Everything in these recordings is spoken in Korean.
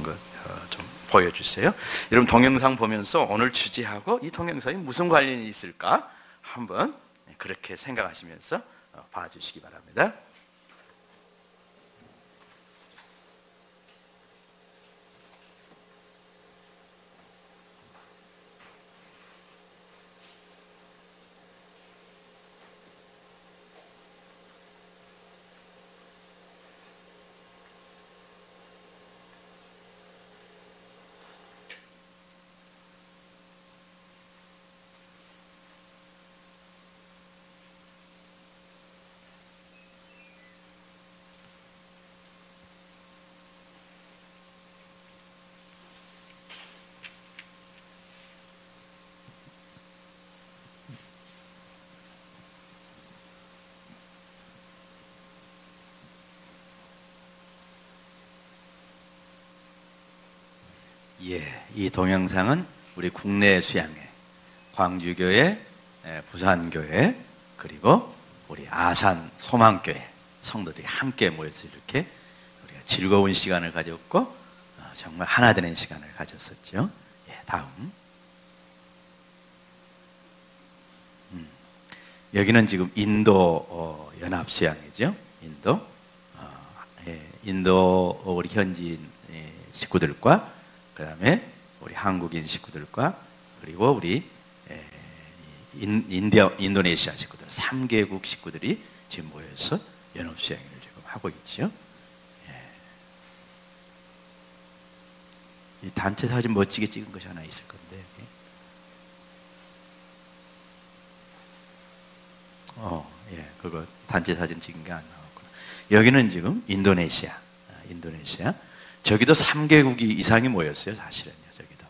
것 좀 보여주세요. 여러분 동영상 보면서 오늘 주제하고 이 동영상이 무슨 관련이 있을까 한번 그렇게 생각하시면서 봐주시기 바랍니다. 이 동영상은 우리 국내 수양회, 광주교회, 부산교회, 그리고 우리 아산 소망교회 성도들이 함께 모여서 이렇게 우리가 즐거운 시간을 가졌고 정말 하나 되는 시간을 가졌었죠. 다음. 여기는 지금 인도 연합수양회죠. 인도 우리 현지인 식구들과 그 다음에 우리 한국인 식구들과 그리고 우리 인도네시아 식구들 3개국 식구들이 지금 모여서 연합수양회를 지금 하고 있죠. 이 단체 사진 멋지게 찍은 것이 하나 있을 건데 그거 단체 사진 찍은 게 안 나왔구나. 여기는 지금 인도네시아 저기도 3개국이 이상이 모였어요. 사실은요. 저기도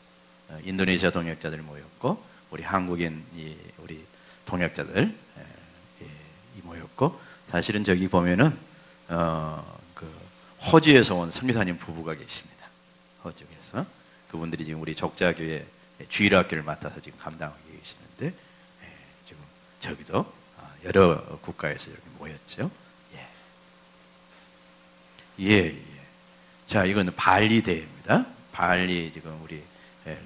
인도네시아 동역자들 모였고 우리 한국인 우리 동역자들 모였고 사실은 저기 보면은 그 호주에서 온 선교사님 부부가 계십니다. 호주에서 그분들이 지금 우리 적자교회 주일학교를 맡아서 지금 감당하고 계시는데 지금 저기도 여러 국가에서 이렇게 모였죠. 자, 이거는 발리 대회입니다. 발리 지금 우리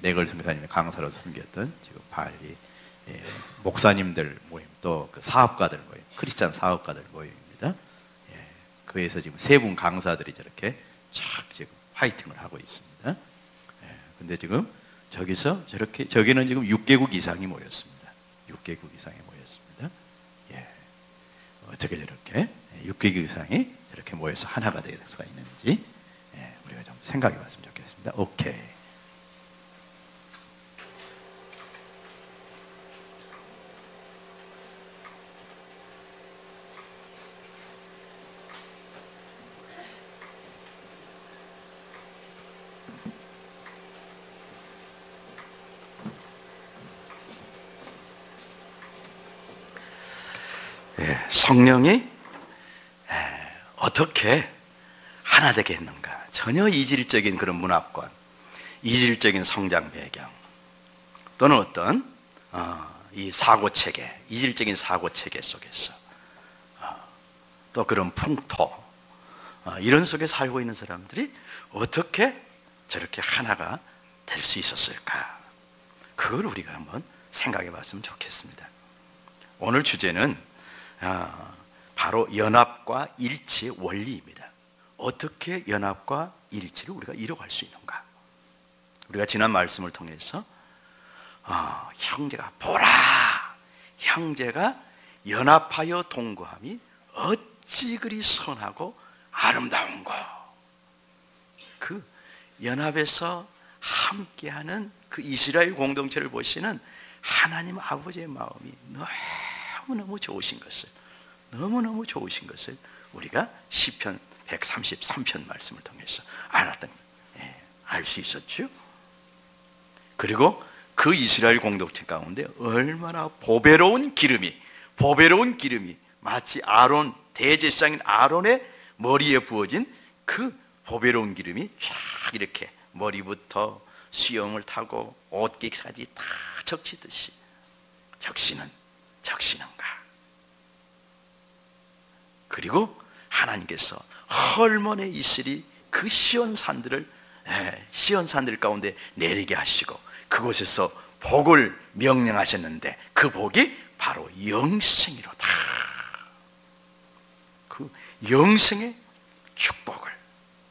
레걸 선교사님이 강사로 섬겼던 지금 발리 목사님들 모임 또 그 사업가들 모임, 크리스찬 사업가들 모임입니다. 그에서 지금 세 분 강사들이 저렇게 쫙 지금 화이팅을 하고 있습니다. 근데 지금 저기서 저렇게 저기는 지금 6개국 이상이 모였습니다. 6개국 이상이 모였습니다. 어떻게 저렇게 6개국 이상이 이렇게 모여서 하나가 될 수가 있는지 우리가 좀 생각해 봤으면 좋겠습니다. 오케이. 성령이 어떻게 하나 되게 했는가? 전혀 이질적인 그런 문화권, 이질적인 성장 배경, 또는 어떤 이 사고체계, 이질적인 사고체계 속에서 또 그런 풍토 이런 속에 살고 있는 사람들이 어떻게 저렇게 하나가 될 수 있었을까? 그걸 우리가 한번 생각해 봤으면 좋겠습니다. 오늘 주제는 바로 연합과 일치의 원리입니다. 어떻게 연합과 일치를 우리가 이뤄갈 수 있는가? 우리가 지난 말씀을 통해서 형제가 보라! 형제가 연합하여 동거함이 어찌 그리 선하고 아름다운고. 그 연합에서 함께하는 그 이스라엘 공동체를 보시는 하나님 아버지의 마음이 너무너무 좋으신 것을 우리가 시편 133편 말씀을 통해서 알 수 있었죠. 그리고 그 이스라엘 공동체 가운데 얼마나 보배로운 기름이 마치 아론, 대제사장인 아론의 머리에 부어진 그 보배로운 기름이 쫙 이렇게 머리부터 수염을 타고 옷깃까지 다 적시듯이 적시는가. 그리고 하나님께서 헐몬에 있으리 그 시온 산들을 시온산들 가운데 내리게 하시고 그곳에서 복을 명령하셨는데 그 복이 바로 영생이로다. 그 영생의 축복을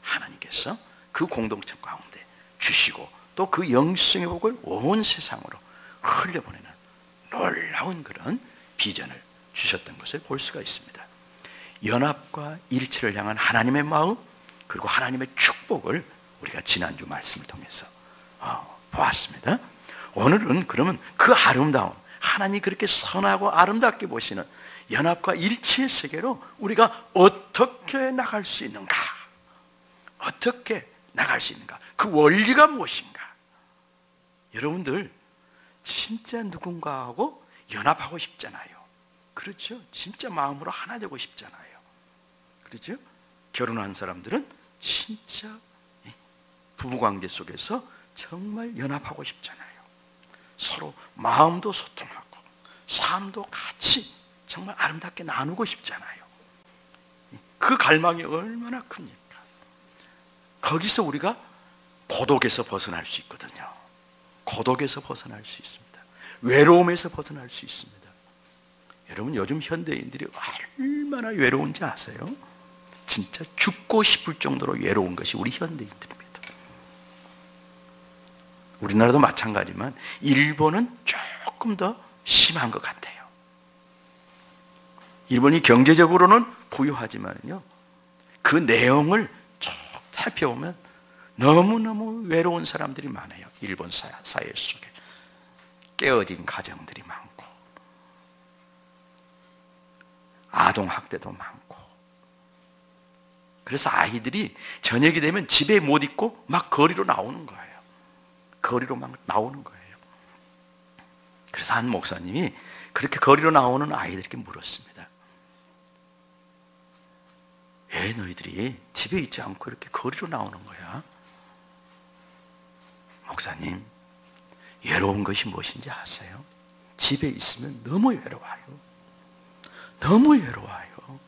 하나님께서 그 공동체 가운데 주시고 또 그 영생의 복을 온 세상으로 흘려보내는 놀라운 그런 비전을 주셨던 것을 볼 수가 있습니다. 연합과 일치를 향한 하나님의 마음, 그리고 하나님의 축복을 우리가 지난주 말씀을 통해서 보았습니다. 오늘은 그러면 그 아름다운, 하나님이 그렇게 선하고 아름답게 보시는 연합과 일치의 세계로 우리가 어떻게 나갈 수 있는가? 어떻게 나갈 수 있는가? 그 원리가 무엇인가? 여러분들 진짜 누군가하고 연합하고 싶잖아요. 그렇죠? 진짜 마음으로 하나 되고 싶잖아요. 그렇죠? 결혼한 사람들은 진짜 부부관계 속에서 정말 연합하고 싶잖아요. 서로 마음도 소통하고 삶도 같이 정말 아름답게 나누고 싶잖아요. 그 갈망이 얼마나 큽니까? 거기서 우리가 고독에서 벗어날 수 있거든요. 고독에서 벗어날 수 있습니다. 외로움에서 벗어날 수 있습니다. 여러분 요즘 현대인들이 얼마나 외로운지 아세요? 진짜 죽고 싶을 정도로 외로운 것이 우리 현대인들입니다. 우리나라도 마찬가지지만 일본은 조금 더 심한 것 같아요. 일본이 경제적으로는 부유하지만요, 그 내용을 쭉 살펴보면 너무너무 외로운 사람들이 많아요. 일본 사회 속에 깨어진 가정들이 많고 아동학대도 많고, 그래서 아이들이 저녁이 되면 집에 못 있고 막 거리로 나오는 거예요. 거리로 막 나오는 거예요. 그래서 한 목사님이 그렇게 거리로 나오는 아이들에게 물었습니다. 왜 너희들이 집에 있지 않고 이렇게 거리로 나오는 거야? 목사님, 외로운 것이 무엇인지 아세요? 집에 있으면 너무 외로워요. 너무 외로워요.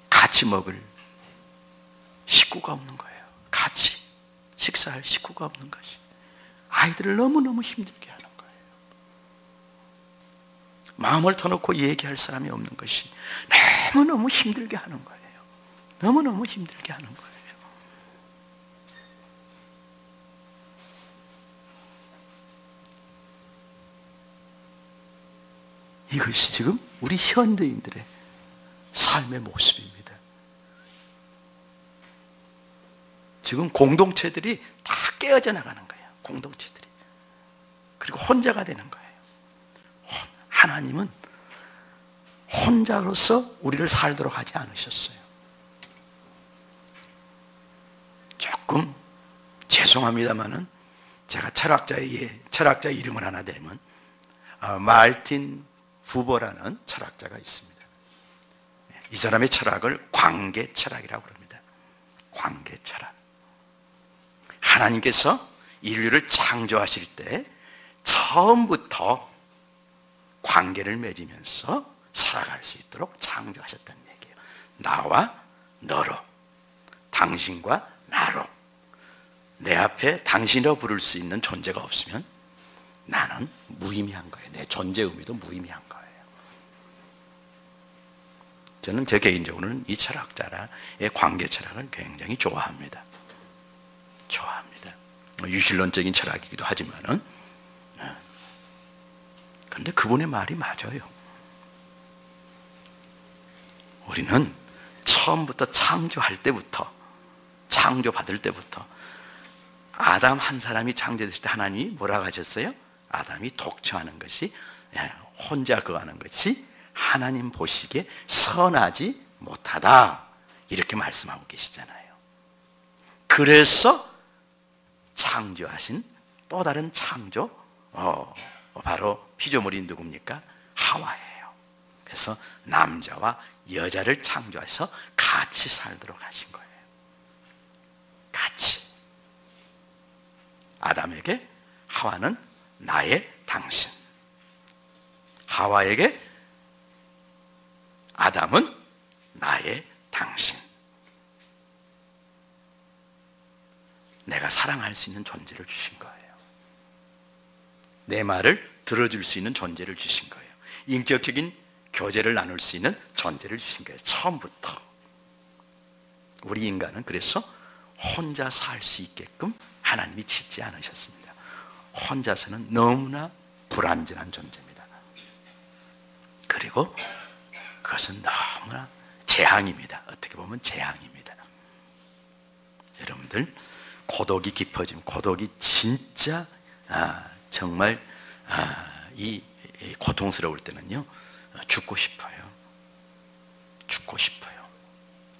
같이 먹을 식구가 없는 거예요. 같이 식사할 식구가 없는 것이 아이들을 너무너무 힘들게 하는 거예요. 마음을 터놓고 얘기할 사람이 없는 것이 너무너무 힘들게 하는 거예요. 너무너무 힘들게 하는 거예요. 이것이 지금 우리 현대인들의 삶의 모습입니다. 지금 공동체들이 다 깨어져 나가는 거예요. 공동체들이. 그리고 혼자가 되는 거예요. 하나님은 혼자로서 우리를 살도록 하지 않으셨어요. 조금 죄송합니다만은 제가 철학자 이름을 하나 대면 마르틴 부버라는 철학자가 있습니다. 이 사람의 철학을 관계 철학이라고 합니다. 관계 철학. 하나님께서 인류를 창조하실 때 처음부터 관계를 맺으면서 살아갈 수 있도록 창조하셨다는 얘기예요. 나와 너로, 당신과 나로. 내 앞에 당신이라고 부를 수 있는 존재가 없으면 나는 무의미한 거예요. 내 존재 의미도 무의미한 거예요. 저는 제 개인적으로는 이 철학자의 관계 철학을 굉장히 좋아합니다. 좋아합니다. 유실론적인 철학이기도 하지만은, 그런데 그분의 말이 맞아요. 우리는 처음부터 창조할 때부터, 창조받을 때부터 아담 한 사람이 창조됐을 때 하나님이 뭐라고 하셨어요? 아담이 독처하는 것이, 혼자 거하는 것이 하나님 보시기에 선하지 못하다, 이렇게 말씀하고 계시잖아요. 그래서 창조하신 또 다른 창조, 바로 피조물이 누굽니까? 하와예요. 그래서 남자와 여자를 창조해서 같이 살도록 하신 거예요. 같이. 아담에게 하와는 나의 당신, 하와에게 아담은 나의 당신. 내가 사랑할 수 있는 존재를 주신 거예요. 내 말을 들어줄 수 있는 존재를 주신 거예요. 인격적인 교제를 나눌 수 있는 존재를 주신 거예요. 처음부터. 우리 인간은 그래서 혼자 살 수 있게끔 하나님이 짓지 않으셨습니다. 혼자서는 너무나 불완전한 존재입니다. 그리고 그것은 너무나 재앙입니다. 어떻게 보면 재앙입니다. 여러분들, 고독이 깊어지면, 고독이 진짜 정말 이 고통스러울 때는요, 죽고 싶어요. 죽고 싶어요.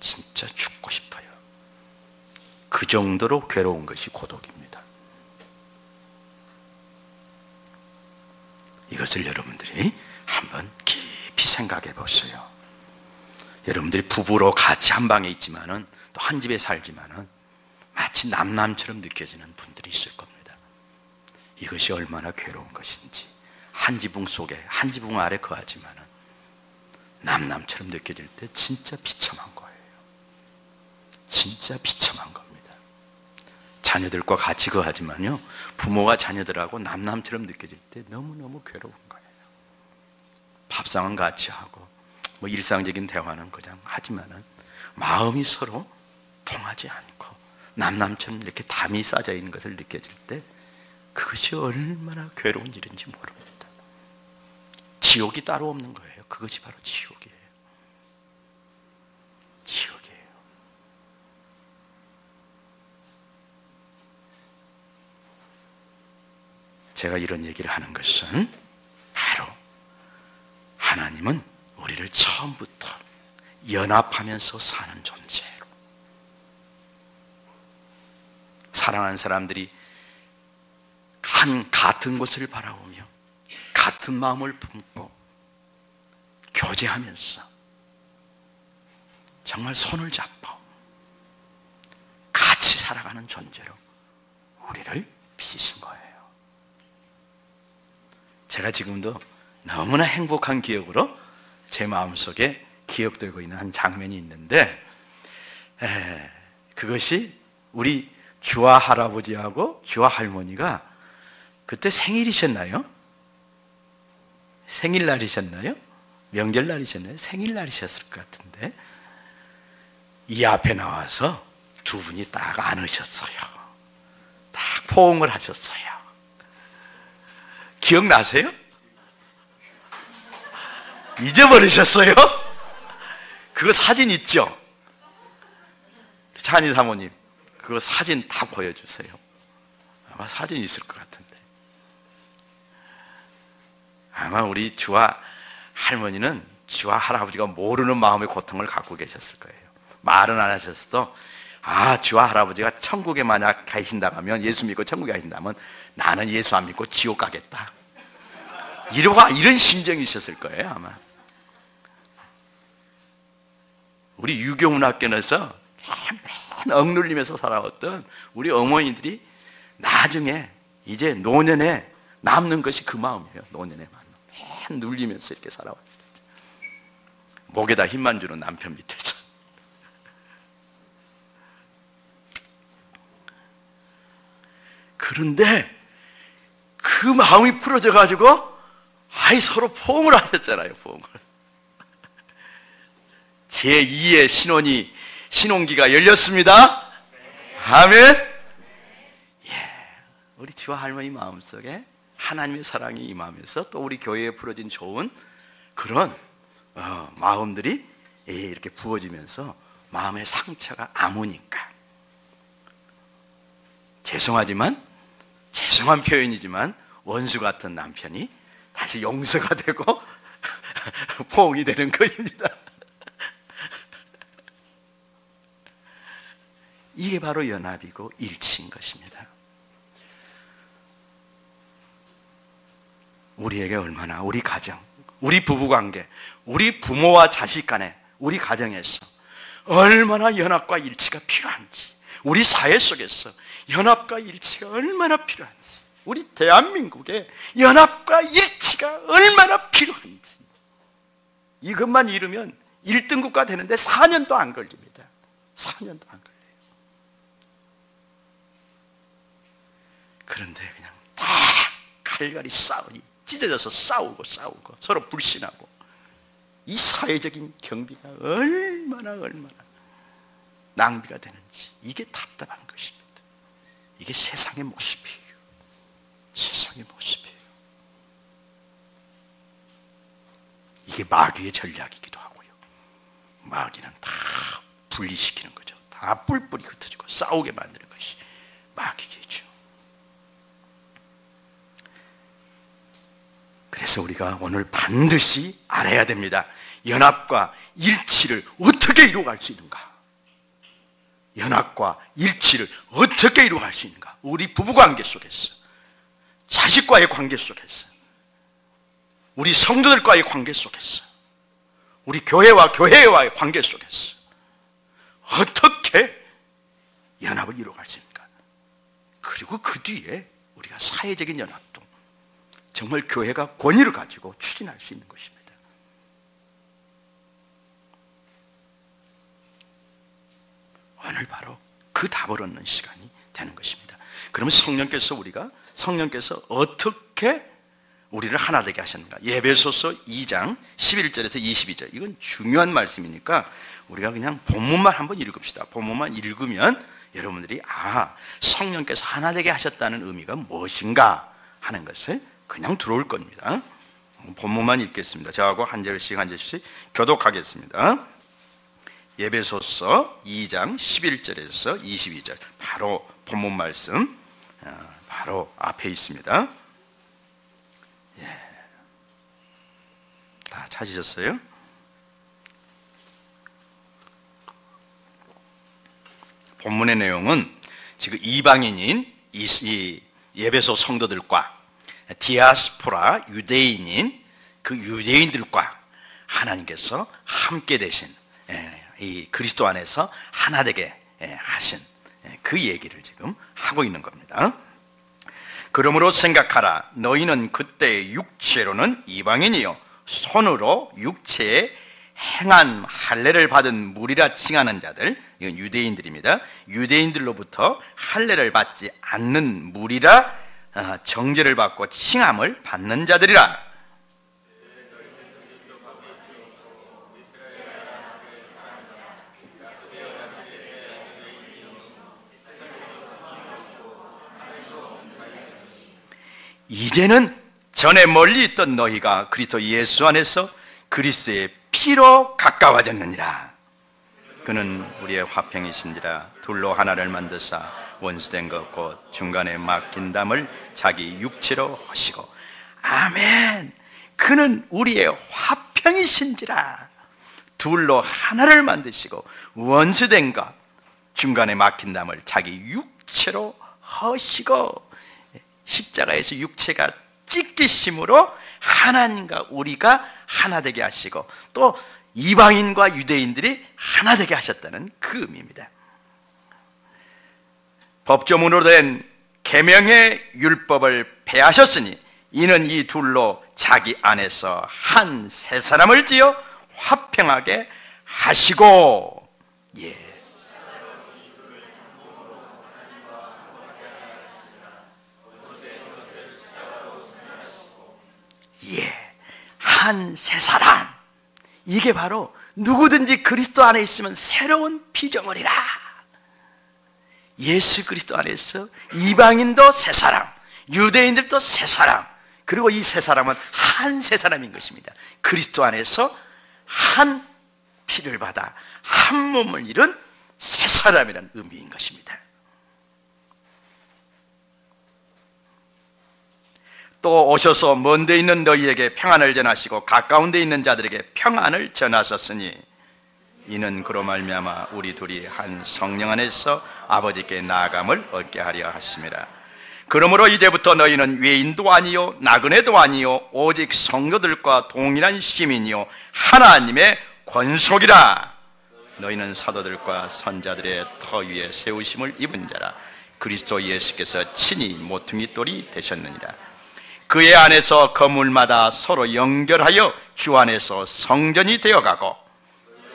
진짜 죽고 싶어요. 그 정도로 괴로운 것이 고독입니다. 이것을 여러분들이 한번 깊이 생각해 보세요. 여러분들이 부부로 같이 한 방에 있지만은, 또 한 집에 살지만은 마치 남남처럼 느껴지는 분들이 있을 겁니다. 이것이 얼마나 괴로운 것인지. 한 지붕 속에, 한 지붕 아래 거하지만은 남남처럼 느껴질 때 진짜 비참한 거예요. 진짜 비참한 겁니다. 자녀들과 같이 거하지만요, 부모가 자녀들하고 남남처럼 느껴질 때 너무너무 괴로운 거예요. 밥상은 같이 하고 뭐 일상적인 대화는 그냥 하지만은 마음이 서로 통하지 않고 남남처럼 이렇게 담이 쌓여 있는 것을 느껴질 때 그것이 얼마나 괴로운 일인지 모릅니다. 지옥이 따로 없는 거예요. 그것이 바로 지옥이에요. 지옥이에요. 제가 이런 얘기를 하는 것은 바로 하나님은 우리를 처음부터 연합하면서 사는 존재로, 사랑하는 사람들이 같은 곳을 바라보며 같은 마음을 품고 교제하면서 정말 손을 잡고 같이 살아가는 존재로 우리를 빚으신 거예요. 제가 지금도 너무나 행복한 기억으로 제 마음속에 기억되고 있는 한 장면이 있는데, 그것이 우리 주아 할아버지하고 주아 할머니가 그때 생일이셨나요? 생일날이셨나요? 명절날이셨나요? 생일날이셨을 것 같은데, 이 앞에 나와서 두 분이 딱 안으셨어요. 딱 포옹을 하셨어요. 기억나세요? 잊어버리셨어요? 그거 사진 있죠? 찬희 사모님, 그거 사진 다 보여주세요. 아마 사진 있을 것 같은데. 아마 우리 주아 할머니는 주아 할아버지가 모르는 마음의 고통을 갖고 계셨을 거예요. 말은 안 하셨어도, 주아 할아버지가 천국에 만약 가신다고 하면, 예수 믿고 천국에 가신다면 나는 예수 안 믿고 지옥 가겠다, 이런 심정이 있었을 거예요, 아마. 우리 유교문학견에서 억눌리면서 살아왔던 우리 어머니들이 나중에 이제 노년에 남는 것이 그 마음이에요. 노년에 맨 눌리면서 이렇게 살아왔어요. 목에다 힘만 주는 남편 밑에서. 그런데 그 마음이 풀어져 가지고 서로 포옹을 하셨잖아요. 포옹을. 제2의 신혼기가 열렸습니다. 아멘. 우리 주아 할머니 마음속에 하나님의 사랑이 임하면서 또 우리 교회에 풀어진 좋은 그런 마음들이 이렇게 부어지면서 마음의 상처가 아무니까, 죄송한 표현이지만 원수 같은 남편이 다시 용서가 되고 포옹이 되는 것입니다. 이게 바로 연합이고 일치인 것입니다. 우리에게 얼마나, 우리 가정, 우리 부부관계, 우리 부모와 자식 간에, 우리 가정에서 얼마나 연합과 일치가 필요한지, 우리 사회 속에서 연합과 일치가 얼마나 필요한지, 우리 대한민국의 연합과 일치가 얼마나 필요한지, 이것만 이루면 1등 국가 되는데 4년도 안 걸립니다. 4년도 안 걸려요. 그런데 그냥 다 칼갈이 싸우니 찢어져서 싸우고 서로 불신하고, 이 사회적인 경비가 얼마나 낭비가 되는지, 이게 답답한 것입니다. 이게 세상의 모습이에요. 세상의 모습이에요. 이게 마귀의 전략이기도 하고요. 마귀는 다 분리시키는 거죠. 다 뿔뿔이 흩어지고 싸우게 만드는 것이 마귀겠죠. 그래서 우리가 오늘 반드시 알아야 됩니다. 연합과 일치를 어떻게 이루어갈 수 있는가? 연합과 일치를 어떻게 이루어갈 수 있는가? 우리 부부관계 속에서, 자식과의 관계 속에서, 우리 성도들과의 관계 속에서, 우리 교회와의 관계 속에서 어떻게 연합을 이루어갈 수 있는가? 그리고 그 뒤에 우리가 사회적인 연합도 정말 교회가 권위를 가지고 추진할 수 있는 것입니다. 오늘 바로 그 답을 얻는 시간이 되는 것입니다. 그러면 성령께서 어떻게 우리를 하나 되게 하셨는가? 예배소서 2장 11절에서 22절, 이건 중요한 말씀이니까 우리가 그냥 본문만 한번 읽읍시다. 본문만 읽으면 여러분들이 성령께서 하나 되게 하셨다는 의미가 무엇인가 하는 것을 그냥 들어올 겁니다. 본문만 읽겠습니다. 저하고 한 절씩 교독하겠습니다. 예배소서 2장 11절에서 22절, 바로 본문 말씀 바로 앞에 있습니다. 다 찾으셨어요? 본문의 내용은 지금 이방인인 이 예배소 성도들과 디아스포라 유대인인 그 유대인들과 하나님께서 함께 되신 이 그리스도 안에서 하나 되게 하신 그 얘기를 지금 하고 있는 겁니다. 그러므로 생각하라. 너희는 그때 육체로는 이방인이요 손으로 육체에 행한 할례를 받은 무리라 칭하는 자들, 이건 유대인들입니다. 유대인들로부터 할례를 받지 않는 무리라 정죄를 받고 칭함을 받는 자들이라. 이제는 전에 멀리 있던 너희가 그리스도 예수 안에서 그리스도의 피로 가까워졌느니라. 그는 우리의 화평이신지라. 둘로 하나를 만드사 원수된 것 곧 중간에 막힌 담을 자기 육체로 하시고. 아멘. 그는 우리의 화평이신지라. 둘로 하나를 만드시고 원수된 것 중간에 막힌 담을 자기 육체로 하시고. 십자가에서 육체가 찢기심으로 하나님과 우리가 하나 되게 하시고, 또 이방인과 유대인들이 하나 되게 하셨다는 그 의미입니다. 법조문으로 된 계명의 율법을 폐하셨으니 이는 이 둘로 자기 안에서 한 세 사람을 지어 화평하게 하시고. 한 세 사람, 이게 바로 누구든지 그리스도 안에 있으면 새로운 피조물이라. 예수 그리스도 안에서 이방인도 세 사람, 유대인들도 세 사람, 그리고 이 세 사람은 한 세 사람인 것입니다. 그리스도 안에서 한 피를 받아 한 몸을 이룬 세 사람이라는 의미인 것입니다. 또 오셔서 먼 데 있는 너희에게 평안을 전하시고 가까운 데 있는 자들에게 평안을 전하셨으니 이는 그로 말미암아 우리 둘이 한 성령 안에서 아버지께 나아감을 얻게 하려 하심이라. 그러므로 이제부터 너희는 외인도 아니요 나그네도 아니요 오직 성도들과 동일한 시민이요 하나님의 권속이라. 너희는 사도들과 선자들의 터 위에 세우심을 입은 자라. 그리스도 예수께서 친히 모퉁이 돌이 되셨느니라. 그의 안에서 건물마다 서로 연결하여 주 안에서 성전이 되어가고,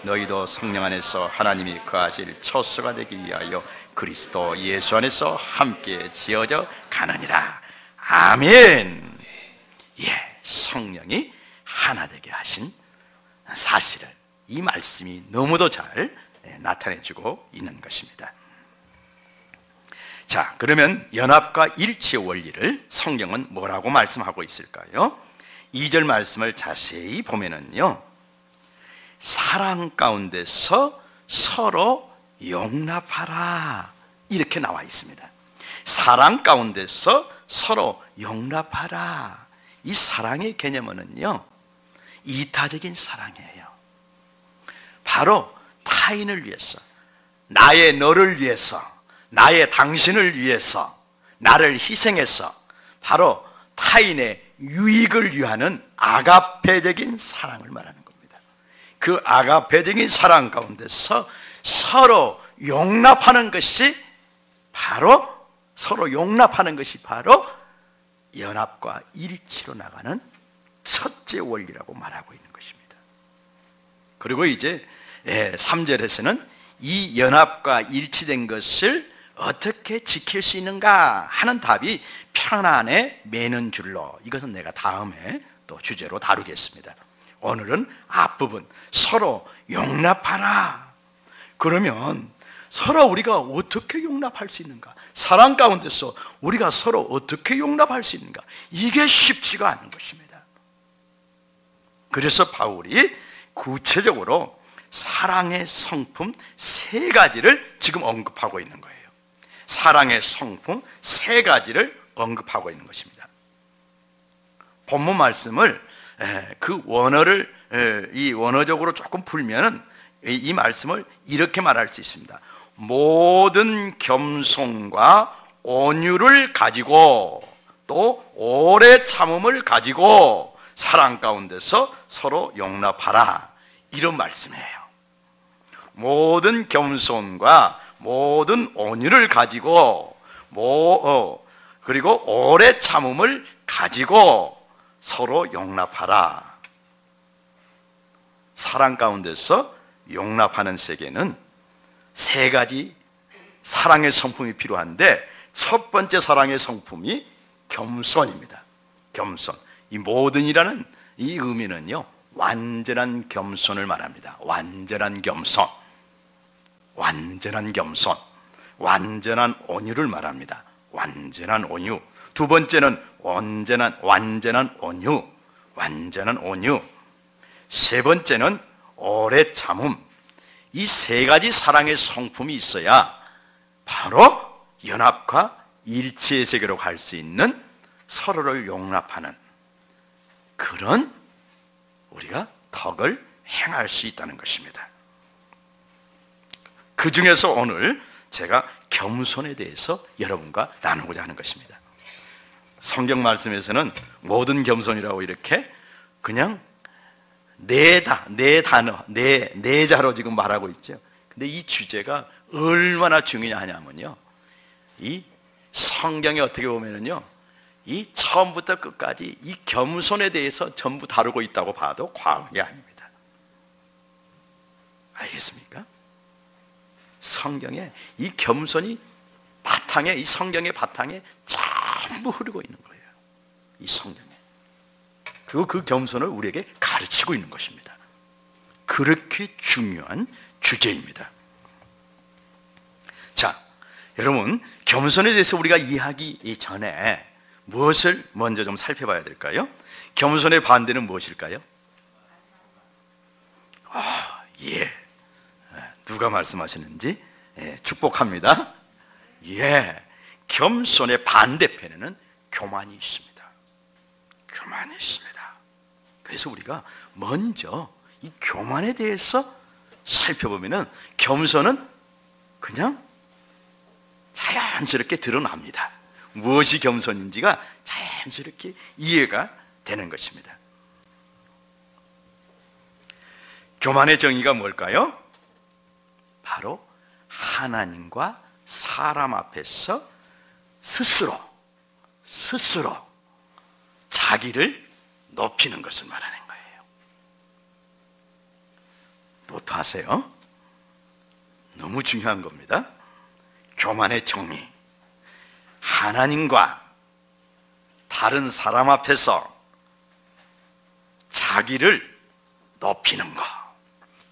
너희도 성령 안에서 하나님이 거하실 처소가 되기 위하여 그리스도 예수 안에서 함께 지어져 가느니라. 아멘. 예, 성령이 하나 되게 하신 사실을 이 말씀이 너무도 잘 나타내주고 있는 것입니다. 자, 그러면 연합과 일치의 원리를 성경은 뭐라고 말씀하고 있을까요? 2절 말씀을 자세히 보면은요, 사랑 가운데서 서로 용납하라 이렇게 나와 있습니다. 사랑 가운데서 서로 용납하라. 이 사랑의 개념은요, 이타적인 사랑이에요. 바로 타인을 위해서, 나의 너를 위해서, 나의 당신을 위해서 나를 희생해서 바로 타인의 유익을 위하는 아가페적인 사랑을 말하는 겁니다. 그 아가페적인 사랑 가운데서 서로 용납하는 것이 바로 연합과 일치로 나가는 첫째 원리라고 말하고 있는 것입니다. 그리고 이제 3절에서는 이 연합과 일치된 것을 어떻게 지킬 수 있는가 하는 답이 편안에 매는 줄로, 이것은 내가 다음에 또 주제로 다루겠습니다. 오늘은 앞부분, 서로 용납하라. 그러면 서로 우리가 어떻게 용납할 수 있는가? 사랑 가운데서 우리가 서로 어떻게 용납할 수 있는가? 이게 쉽지가 않은 것입니다. 그래서 바울이 구체적으로 사랑의 성품 3가지를 지금 언급하고 있는 거예요. 사랑의 성품 3가지를 언급하고 있는 것입니다. 본문 말씀을 그 원어를 이 원어적으로 조금 풀면은 이 말씀을 이렇게 말할 수 있습니다. 모든 겸손과 온유를 가지고 또 오래 참음을 가지고 사랑 가운데서 서로 용납하라, 이런 말씀이에요. 모든 겸손과 모든 온유를 가지고 그리고 오래 참음을 가지고 서로 용납하라. 사랑 가운데서 용납하는 세계는 3가지 사랑의 성품이 필요한데, 첫 번째 사랑의 성품이 겸손입니다. 겸손. 이 모든이라는 이 의미는요, 완전한 겸손을 말합니다. 완전한 겸손, 완전한 겸손, 완전한 온유를 말합니다. 완전한 온유. 두 번째는 완전한 온유, 완전한 온유. 세 번째는 오래 참음. 이 3가지 사랑의 성품이 있어야 바로 연합과 일치의 세계로 갈 수 있는, 서로를 용납하는 그런 우리가 덕을 행할 수 있다는 것입니다. 그 중에서 오늘 제가 겸손에 대해서 여러분과 나누고자 하는 것입니다. 성경 말씀에서는 모든 겸손이라고 이렇게 그냥 네 자로 지금 말하고 있죠. 근데 이 주제가 얼마나 중요하냐면요, 이 성경에 어떻게 보면은요, 이 처음부터 끝까지 이 겸손에 대해서 전부 다루고 있다고 봐도 과언이 아닙니다. 알겠습니까? 성경에 이 겸손이 바탕에, 이 성경의 바탕에 전부 흐르고 있는 거예요. 이 성경에. 그리고 그 겸손을 우리에게 가르치고 있는 것입니다. 그렇게 중요한 주제입니다. 자, 여러분, 겸손에 대해서 우리가 이해하기 전에 무엇을 먼저 좀 살펴봐야 될까요? 겸손의 반대는 무엇일까요? 예. 누가 말씀하시는지 축복합니다. 예. 겸손의 반대편에는 교만이 있습니다. 교만이 있습니다. 그래서 우리가 먼저 이 교만에 대해서 살펴보면은 겸손은 그냥 자연스럽게 드러납니다. 무엇이 겸손인지가 자연스럽게 이해가 되는 것입니다. 교만의 정의가 뭘까요? 바로 하나님과 사람 앞에서 스스로 자기를 높이는 것을 말하는 거예요. 노트하세요. 너무 중요한 겁니다. 교만의 정리, 하나님과 다른 사람 앞에서 자기를 높이는 것,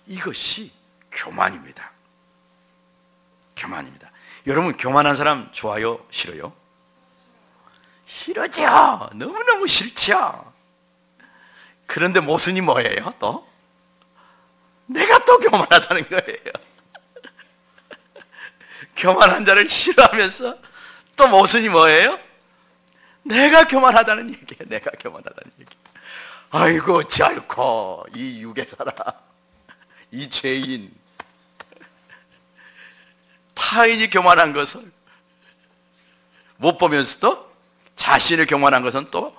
이것이 교만입니다. 교만입니다. 여러분, 교만한 사람 좋아요? 싫어요? 싫어져. 너무너무 싫죠. 그런데 모순이 뭐예요? 또 내가 또 교만하다는 거예요. 교만한 자를 싫어하면서 또 모순이 뭐예요? 내가 교만하다는 얘기예요. 내가 교만하다는 얘기. 아이고 짧고 이 육의 사람, 이 죄인, 타인이 교만한 것을 못 보면서도 자신의 교만한 것은 또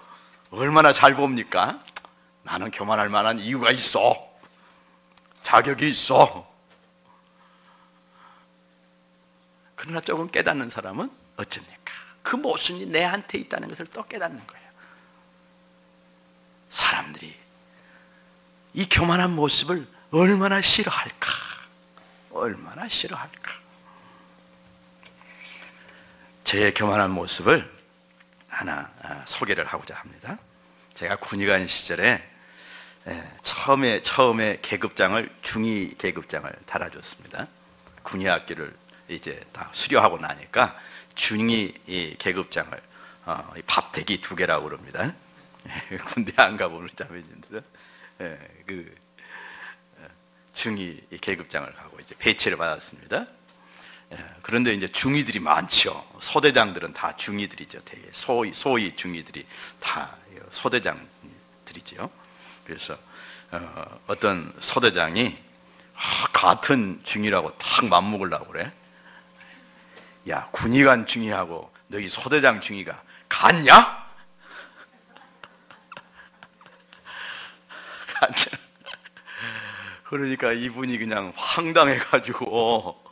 얼마나 잘 봅니까? 나는 교만할 만한 이유가 있어, 자격이 있어. 그러나 조금 깨닫는 사람은 어쩝니까? 그 모순이 내한테 있다는 것을 또 깨닫는 거예요. 사람들이 이 교만한 모습을 얼마나 싫어할까? 얼마나 싫어할까? 제 교만한 모습을 하나 소개를 하고자 합니다. 제가 군의관 시절에 처음에 계급장을, 중위 계급장을 달아줬습니다. 군의학교를 이제 다 수료하고 나니까 중위 계급장을 밥대기 2개라고 그럽니다. 군대 안 가보는 자매님들은 그 중위 계급장을 하고 이제 배치를 받았습니다. 그런데 이제 중위들이 많죠. 소대장들은 다 중위들이죠. 되게 소위 중위들이 다 소대장들이죠. 그래서 어떤 소대장이 같은 중위라고 탁 맞먹으려고 그래. 야, 군의관 중위하고 너희 소대장 중위가 같냐? 그러니까 이분이 그냥 황당해가지고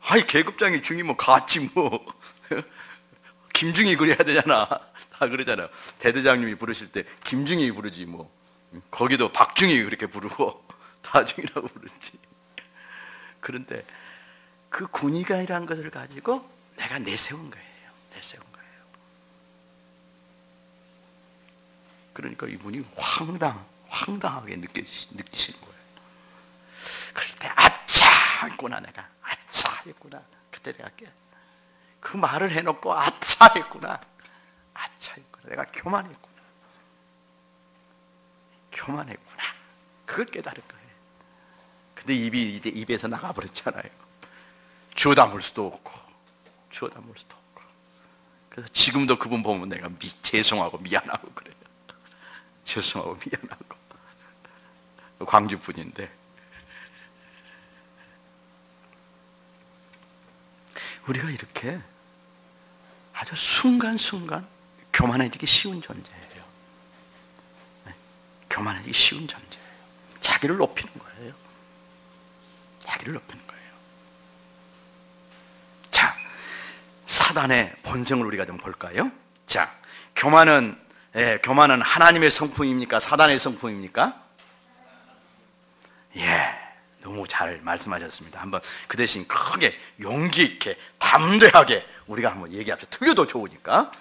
아이, 계급장이 중이면 같지 뭐. 김중이 그래야 되잖아. 다 그러잖아요. 대대장님이 부르실 때 김중이 부르지 뭐. 거기도 박중이 그렇게 부르고 다중이라고 부르지. 그런데 그 군의관이라는 것을 가지고 내가 내세운 거예요. 그러니까 이분이 황당하게 느끼시는 거예요. 그럴 때 아차 했구나. 내가 아차 했구나. 그때 내가 그 말을 해놓고 아차 했구나. 내가 교만했구나. 그걸 깨달을 거예요. 근데 입이 이제 입에서 나가버렸잖아요. 주워 담을 수도 없고. 그래서 지금도 그분 보면 내가 죄송하고 미안하고 그래요. 광주 분인데, 우리가 이렇게 아주 순간순간 교만해지기 쉬운 존재예요. 교만해지기 쉬운 존재예요. 자기를 높이는 거예요. 자, 사단의 본성을 우리가 좀 볼까요? 자, 교만은 하나님의 성품입니까? 사단의 성품입니까? 너무 잘 말씀하셨습니다. 한번 그 대신 크게 용기 있게 담대하게 우리가 한번 얘기합시다. 틀려도 좋으니까.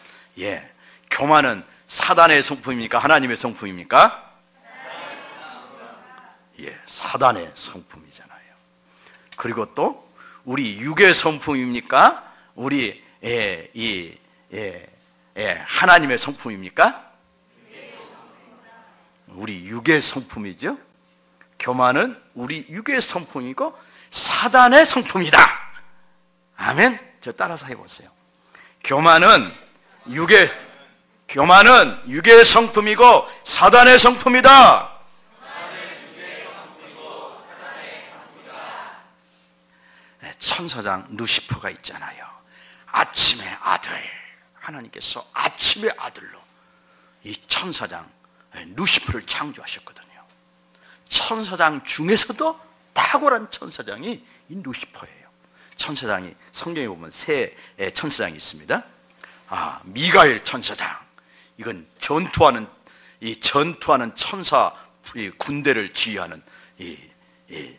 교만은 사단의 성품입니까? 하나님의 성품입니까? 사단의 성품이잖아요. 그리고 또 우리 육의 성품입니까? 우리 하나님의 성품입니까? 우리 육의 성품이죠. 교만은 우리 육의 성품이고 사단의 성품이다. 아멘. 저 따라서 해보세요. 교만은 육의 성품이고 사단의 성품이다. 천사장 루시퍼가 있잖아요. 아침의 아들, 하나님께서 아침의 아들로 이 천사장 루시퍼를 창조하셨거든요. 천사장 중에서도 탁월한 천사장이 이 루시퍼예요. 천사장이 성경에 보면 세 천사장이 있습니다. 미가엘 천사장, 이건 전투하는 천사 군대를 지휘하는 이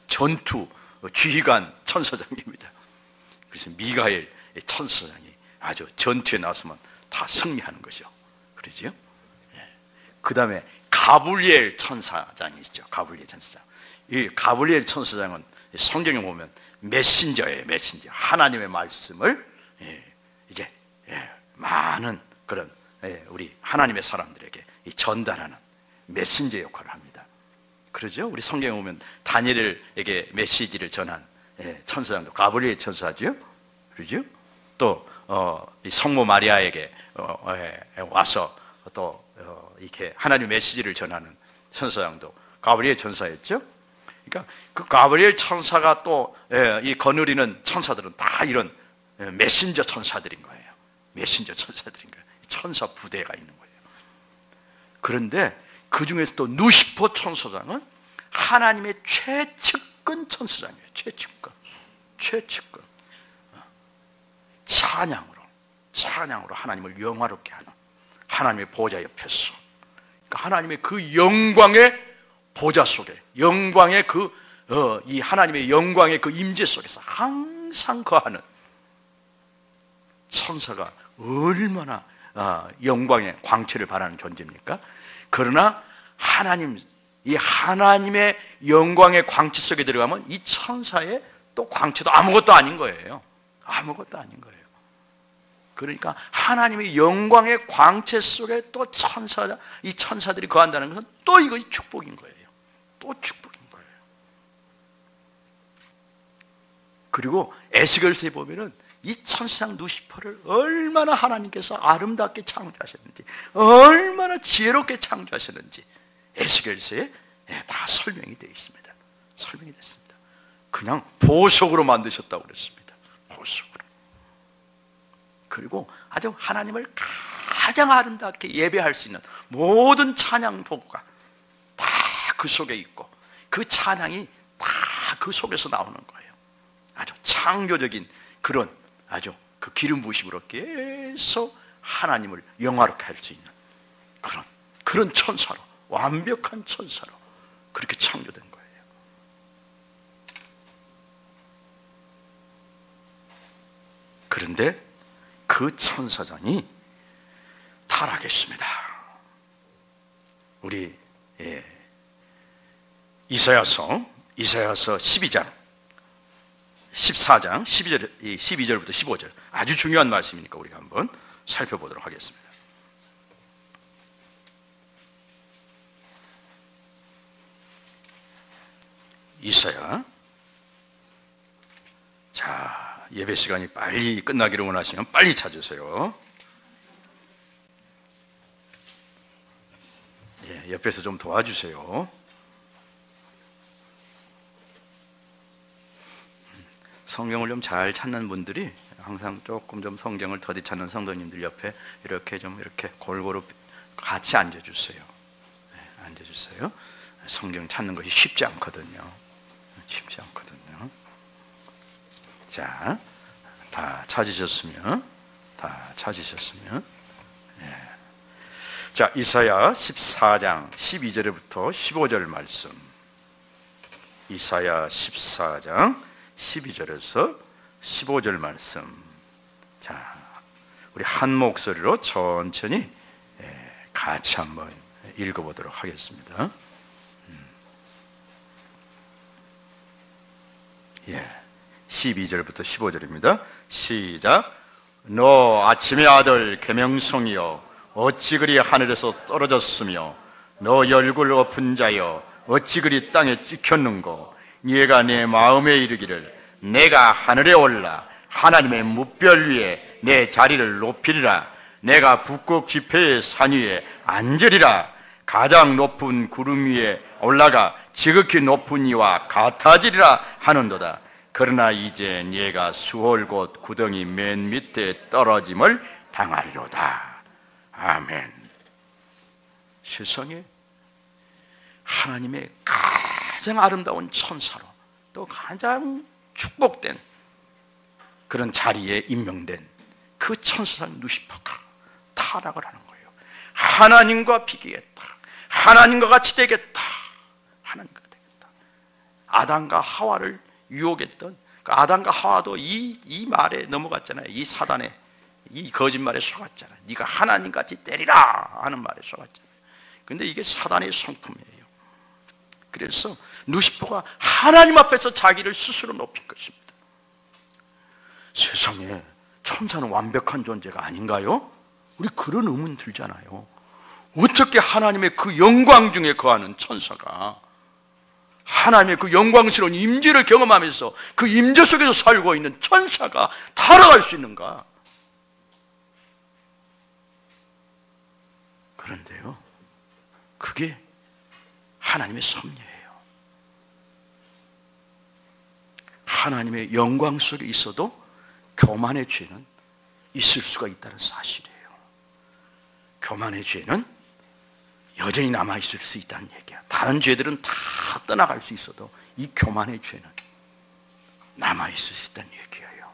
전투 지휘관 천사장입니다. 그래서 미가엘 천사장이 아주 전투에 나서면 다 승리하는 것이요. 그러죠? 그 다음에 가브리엘 천사장이죠. 가브리엘 천사장. 이 가브리엘 천사장은 성경에 보면 메신저예요. 메신저. 하나님의 말씀을 이제 많은 그런 우리 하나님의 사람들에게 전달하는 메신저 역할을 합니다. 그러죠? 우리 성경에 보면 다니엘에게 메시지를 전한 천사장도 가브리엘 천사죠. 그러죠? 또 성모 마리아에게 와서 또 이렇게 하나님 메시지를 전하는 천사장도 가브리엘 천사였죠. 그러니까 그 가브리엘 천사가 또 이 거느리는 천사들은 다 이런 메신저 천사들인 거예요. 메신저 천사들인 거예요. 천사 부대가 있는 거예요. 그런데 그 중에서도 누시퍼 천사장은 하나님의 최측근 천사장이에요. 최측근. 찬양으로 하나님을 영화롭게 하는 하나님의 보좌 옆에서, 그러니까 하나님의 그 영광의 보좌 속에, 영광의 이 하나님의 영광의 그 임재 속에서 항상 거하는 천사가 얼마나 영광의 광채를 발하는 존재입니까? 그러나 이 하나님의 영광의 광채 속에 들어가면 이 천사의 또 광채도 아무것도 아닌 거예요. 아무것도 아닌 거예요. 그러니까 하나님의 영광의 광채 속에 또 이 천사들이 거한다는 것은 또 이거 축복인 거예요. 또 축복인 거예요. 그리고 에스겔서에 보면은 이 천사장 누시퍼를 얼마나 하나님께서 아름답게 창조하셨는지, 얼마나 지혜롭게 창조하셨는지 에스겔서에 다 설명이 되어 있습니다. 설명이 됐습니다. 그냥 보석으로 만드셨다고 그랬습니다. 보석으로. 그리고 아주 하나님을 가장 아름답게 예배할 수 있는 모든 찬양 도구가 다 그 속에 있고, 그 찬양이 다 그 속에서 나오는 거예요. 아주 창조적인 그런 아주 그 기름 부으심으로 계속 하나님을 영화롭게 할 수 있는 그런 천사로, 완벽한 천사로 그렇게 창조된 거예요. 그런데 그 천사장이 타락했습니다. 우리 이사야서 12장 14장 12절부터 15절 아주 중요한 말씀이니까 우리가 한번 살펴보도록 하겠습니다. 이사야. 자, 예배 시간이 빨리 끝나기를 원하시면 빨리 찾으세요. 옆에서 좀 도와주세요. 성경을 좀 잘 찾는 분들이 항상 조금 좀 성경을 더디 찾는 성도님들 옆에 이렇게 골고루 같이 앉아주세요. 앉아주세요. 성경 찾는 것이 쉽지 않거든요. 쉽지 않거든요. 자, 다 찾으셨으면 자, 이사야 14장 12절부터 15절 말씀. 이사야 14장 12절에서 15절 말씀. 자, 우리 한 목소리로 천천히 같이 한번 읽어보도록 하겠습니다. 12절부터 15절입니다. 시작. 너 아침의 아들 계명성이여, 어찌 그리 하늘에서 떨어졌으며, 너 열굴 엎은 자여, 어찌 그리 땅에 찍혔는고. 네가 내 마음에 이르기를 내가 하늘에 올라 하나님의 뭇별 위에 내 자리를 높이리라. 내가 북극 지폐의 산 위에 앉으리라. 가장 높은 구름 위에 올라가 지극히 높은 이와 같아지리라 하는도다. 그러나 이제 네가 수월 곧 구덩이 맨 밑에 떨어짐을 당하리로다. 아멘. 세상에 하나님의 가장 아름다운 천사로, 또 가장 축복된 그런 자리에 임명된 그 천사장 누시퍼가 타락을 하는 거예요. 하나님과 비교했다. 하나님과 같이 되겠다. 하나님과 되겠다. 아담과 하와를 유혹했던 그 아담과 하와도 이 말에 넘어갔잖아요. 이 사단의 이 거짓말에 속았잖아요. 네가 하나님같이 때리라 하는 말에 속았잖아요. 근데 이게 사단의 성품이에요. 그래서 루시퍼가 하나님 앞에서 자기를 스스로 높인 것입니다. 세상에 천사는 완벽한 존재가 아닌가요? 우리 그런 의문 들잖아요. 어떻게 하나님의 그 영광 중에 거하는 천사가 하나님의 그 영광스러운 임재를 경험하면서 그 임재 속에서 살고 있는 천사가 타락할 수 있는가? 그런데요, 그게 하나님의 섭리예요. 하나님의 영광 속에 있어도 교만의 죄는 있을 수가 있다는 사실이에요. 교만의 죄는 여전히 남아있을 수 있다는 얘기야. 다른 죄들은 다 떠나갈 수 있어도 이 교만의 죄는 남아있을 수 있다는 얘기예요.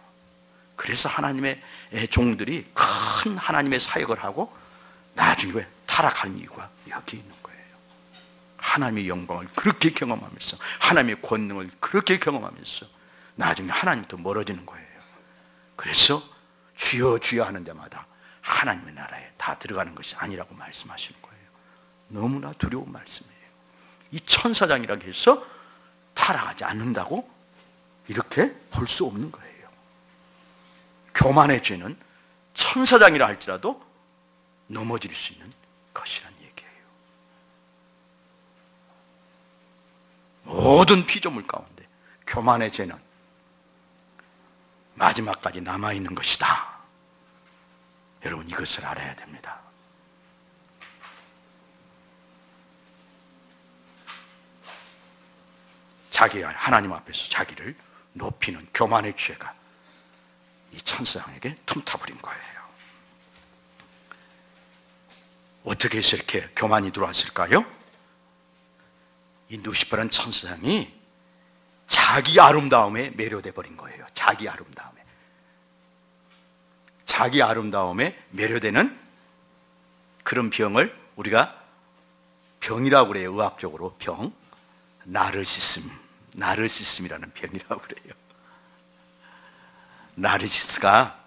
그래서 하나님의 종들이 큰 하나님의 사역을 하고 나중에 왜 타락한 이유가 여기 있는 거예요. 하나님의 영광을 그렇게 경험하면서 하나님의 권능을 그렇게 경험하면서 나중에 하나님부터 멀어지는 거예요. 그래서 주여 주여 하는 데마다 하나님의 나라에 다 들어가는 것이 아니라고 말씀하시는 거예요. 너무나 두려운 말씀이에요. 이 천사장이라고 해서 타락하지 않는다고 이렇게 볼 수 없는 거예요. 교만의 죄는 천사장이라 할지라도 넘어질 수 있는 것이란 얘기예요. 모든 피조물 가운데 교만의 죄는 마지막까지 남아있는 것이다. 여러분, 이것을 알아야 됩니다. 자기가 하나님 앞에서 자기를 높이는 교만의 죄가 이 천사장에게 틈타버린 거예요. 어떻게 해서 이렇게 교만이 들어왔을까요? 이 루시퍼라는 천사장이 자기 아름다움에 매료돼 버린 거예요. 자기 아름다움에 매료되는 그런 병을 우리가 병이라고 그래요. 의학적으로 병, 나르시즘이라는 병이라고 그래요. 나르시스가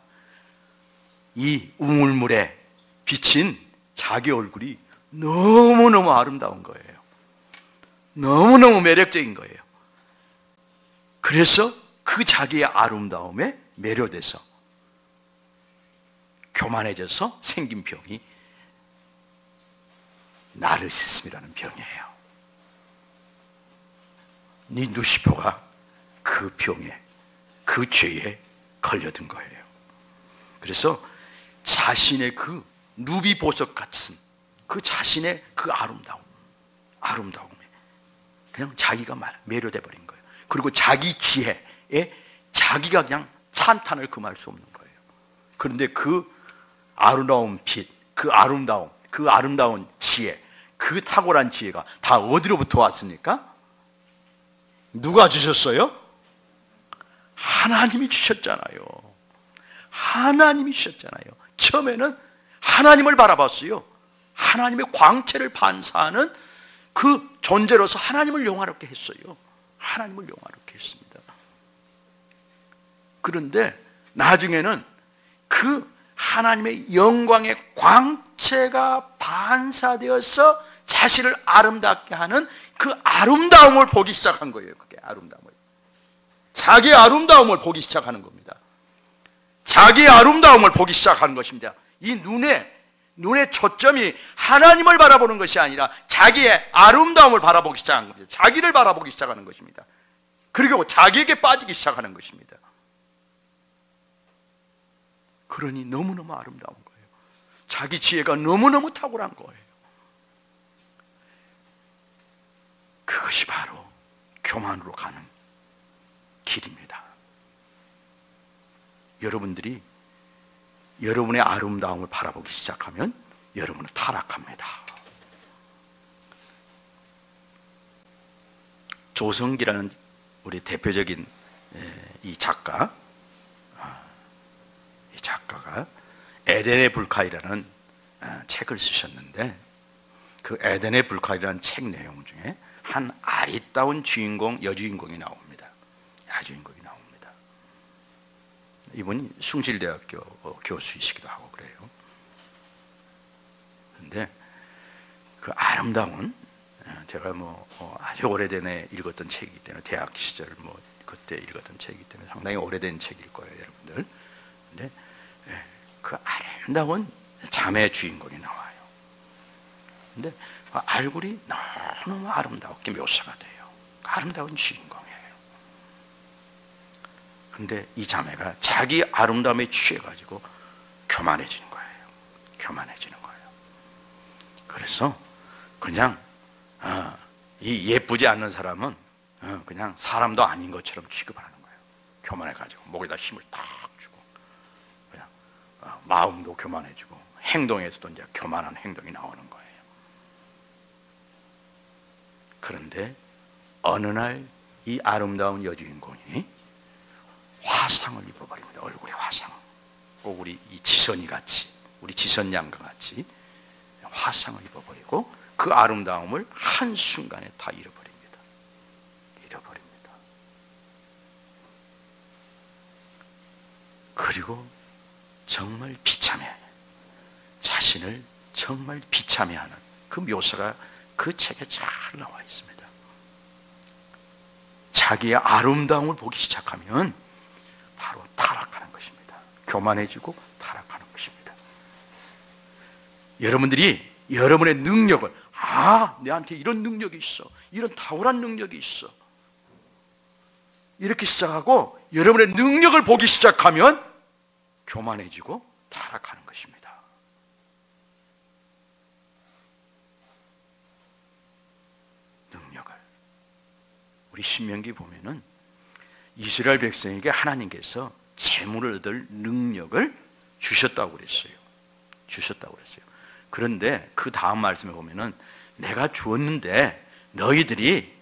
이 우물물에 비친 자기 얼굴이 너무너무 아름다운 거예요. 너무너무 매력적인 거예요. 그래서 그 자기의 아름다움에 매료돼서 교만해져서 생긴 병이 나르시즘이라는 병이에요. 이 루시퍼가 그 병에, 그 죄에 걸려든 거예요. 그래서 자신의 그 루비 보석 같은 그 자신의 그 아름다움에 그냥 자기가 매료돼 버린 거예요. 그리고 자기 지혜에 자기가 그냥 찬탄을 금할 수 없는 거예요. 그런데 그 아름다운 빛, 그 아름다운 지혜, 그 탁월한 지혜가 다 어디로부터 왔습니까? 누가 주셨어요? 하나님이 주셨잖아요. 하나님이 주셨잖아요. 처음에는 하나님을 바라봤어요. 하나님의 광채를 반사하는 그 존재로서 하나님을 영화롭게 했어요. 하나님을 영화롭게 했습니다. 그런데 나중에는 그 하나님의 영광의 광채가 반사되어서 자신을 아름답게 하는 그 아름다움을 보기 시작한 거예요. 그게 아름다움을. 자기의 아름다움을 보기 시작하는 겁니다. 자기의 아름다움을 보기 시작하는 것입니다. 이 눈의 초점이 하나님을 바라보는 것이 아니라 자기의 아름다움을 바라보기 시작한 겁니다. 자기를 바라보기 시작하는 것입니다. 그리고 자기에게 빠지기 시작하는 것입니다. 그러니 너무너무 아름다운 거예요. 자기 지혜가 너무너무 탁월한 거예요. 그것이 바로 교만으로 가는 길입니다. 여러분들이 여러분의 아름다움을 바라보기 시작하면 여러분은 타락합니다. 조성기라는 우리 대표적인 이 작가가 에덴의 불칼이라는 책을 쓰셨는데, 그 에덴의 불칼이라는 책 내용 중에 한 아리따운 여주인공이 나옵니다. 여주인공이 나옵니다. 이분이 숭실대학교 교수이시기도 하고 그래요. 그런데 그 아름다운, 제가 아주 오래전에 읽었던 책이기 때문에, 대학 시절 그때 읽었던 책이기 때문에 상당히 오래된 책일 거예요, 여러분들. 근데 그 아름다운 자매 주인공이 나와요. 근데 그 얼굴이 너무 아름답게 묘사가 돼요. 아름다운 주인공이에요. 근데 이 자매가 자기 아름다움에 취해가지고 교만해지는 거예요. 교만해지는 거예요. 그래서 그냥 이 예쁘지 않는 사람은 그냥 사람도 아닌 것처럼 취급하는 거예요. 교만해가지고 목에다 힘을 딱 주고, 그냥 마음도 교만해지고, 행동에서도 이제 교만한 행동이 나오는 거예요. 그런데 어느 날 이 아름다운 여주인공이 화상을 입어버립니다. 얼굴에 화상. 꼭 우리 이 지선이 같이, 우리 지선 양과 같이 화상을 입어버리고 그 아름다움을 한순간에 다 잃어버립니다. 잃어버립니다. 그리고 정말 비참해, 자신을 정말 비참해하는 그 묘사가 그 책에 잘 나와 있습니다. 자기의 아름다움을 보기 시작하면 바로 타락하는 것입니다. 교만해지고 타락하는 것입니다. 여러분들이 여러분의 능력을, 내한테 이런 능력이 있어, 이런 탁월한 능력이 있어, 이렇게 시작하고 여러분의 능력을 보기 시작하면 교만해지고 타락하는 것입니다. 능력을, 우리 신명기 보면은 이스라엘 백성에게 하나님께서 재물을 얻을 능력을 주셨다고 그랬어요. 주셨다고 그랬어요. 그런데 그 다음 말씀에 보면은 내가 주었는데 너희들이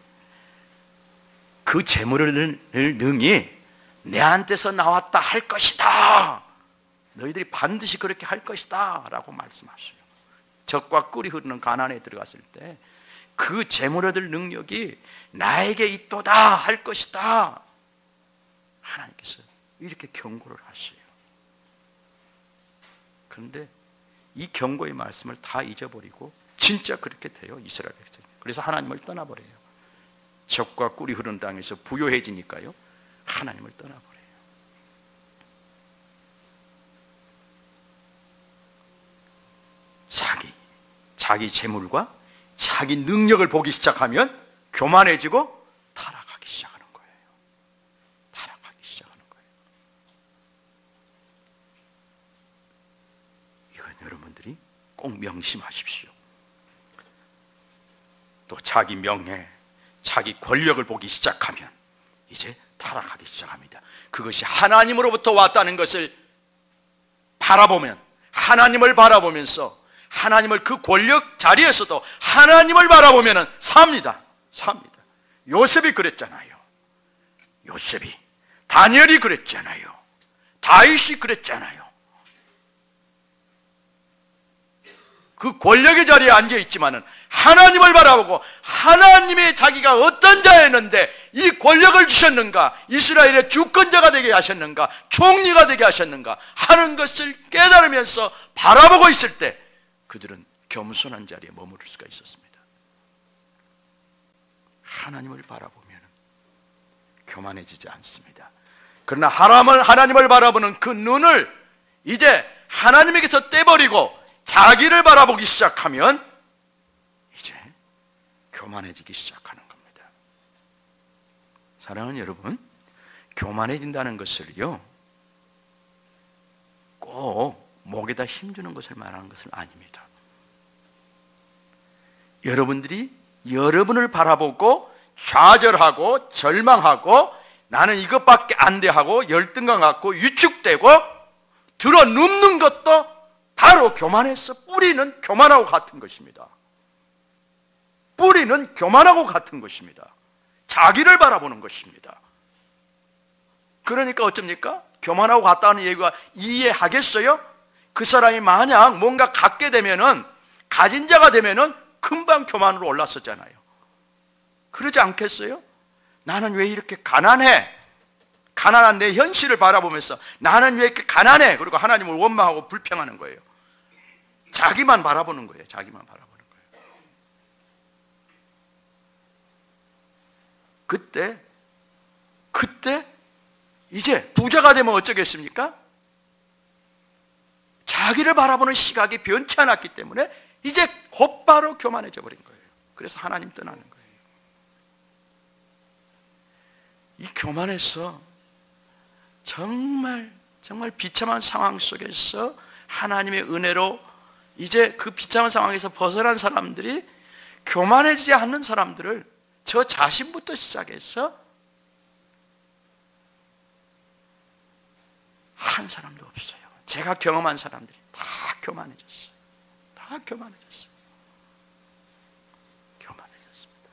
그 재물을 얻을 능이 내한테서 나왔다 할 것이다. 너희들이 반드시 그렇게 할 것이다 라고 말씀하셔요. 적과 꿀이 흐르는 가나안에 들어갔을 때 그 재물 얻을 능력이 나에게 있도다 할 것이다. 하나님께서 이렇게 경고를 하셔요. 그런데 이 경고의 말씀을 다 잊어버리고 진짜 그렇게 돼요, 이스라엘 백성이. 그래서 하나님을 떠나버려요. 적과 꿀이 흐르는 땅에서 부요해지니까요, 하나님을 떠나버려요. 자기 재물과 자기 능력을 보기 시작하면 교만해지고 타락하기 시작하는 거예요. 타락하기 시작하는 거예요. 이건 여러분들이 꼭 명심하십시오. 또 자기 명예, 자기 권력을 보기 시작하면 이제 타락하기 시작합니다. 그것이 하나님으로부터 왔다는 것을 바라보면, 하나님을 바라보면서, 하나님을 그 권력 자리에서도 하나님을 바라보면 삽니다. 요셉이 그랬잖아요. 요셉이, 다니엘이 그랬잖아요. 다윗이 그랬잖아요. 그 권력의 자리에 앉아있지만은 하나님을 바라보고 하나님의 자기가 어떤 자였는데 이 권력을 주셨는가, 이스라엘의 주권자가 되게 하셨는가, 총리가 되게 하셨는가 하는 것을 깨달으면서 바라보고 있을 때 그들은 겸손한 자리에 머무를 수가 있었습니다. 하나님을 바라보면 교만해지지 않습니다. 그러나 하나님을 바라보는 그 눈을 이제 하나님에게서 떼버리고 자기를 바라보기 시작하면 이제 교만해지기 시작하는 겁니다. 사랑하는 여러분, 교만해진다는 것을요, 꼭 목에다 힘주는 것을 말하는 것은 아닙니다. 여러분들이 여러분을 바라보고 좌절하고 절망하고 나는 이것밖에 안 돼 하고 열등감 갖고 위축되고 들어 눕는 것도 바로 교만해서 뿌리는 교만하고 같은 것입니다. 뿌리는 교만하고 같은 것입니다. 자기를 바라보는 것입니다. 그러니까 어쩝니까? 교만하고 같다는 얘기가 이해하겠어요? 그 사람이 만약 뭔가 갖게 되면은, 가진 자가 되면은 금방 교만으로 올랐었잖아요. 그러지 않겠어요? 나는 왜 이렇게 가난해? 가난한 내 현실을 바라보면서 나는 왜 이렇게 가난해? 그리고 하나님을 원망하고 불평하는 거예요. 자기만 바라보는 거예요. 자기만 바라보는 거예요. 그때 이제 부자가 되면 어쩌겠습니까? 자기를 바라보는 시각이 변치 않았기 때문에 이제 곧바로 교만해져 버린 거예요. 그래서 하나님 떠나는 거예요. 이 교만에서 정말 비참한 상황 속에서 하나님의 은혜로 이제 그 비참한 상황에서 벗어난 사람들이, 교만해지지 않는 사람들을 저 자신부터 시작해서 한 사람도 없어요. 제가 경험한 사람들이 다 교만해졌어요. 다 교만해졌어요. 교만해졌습니다.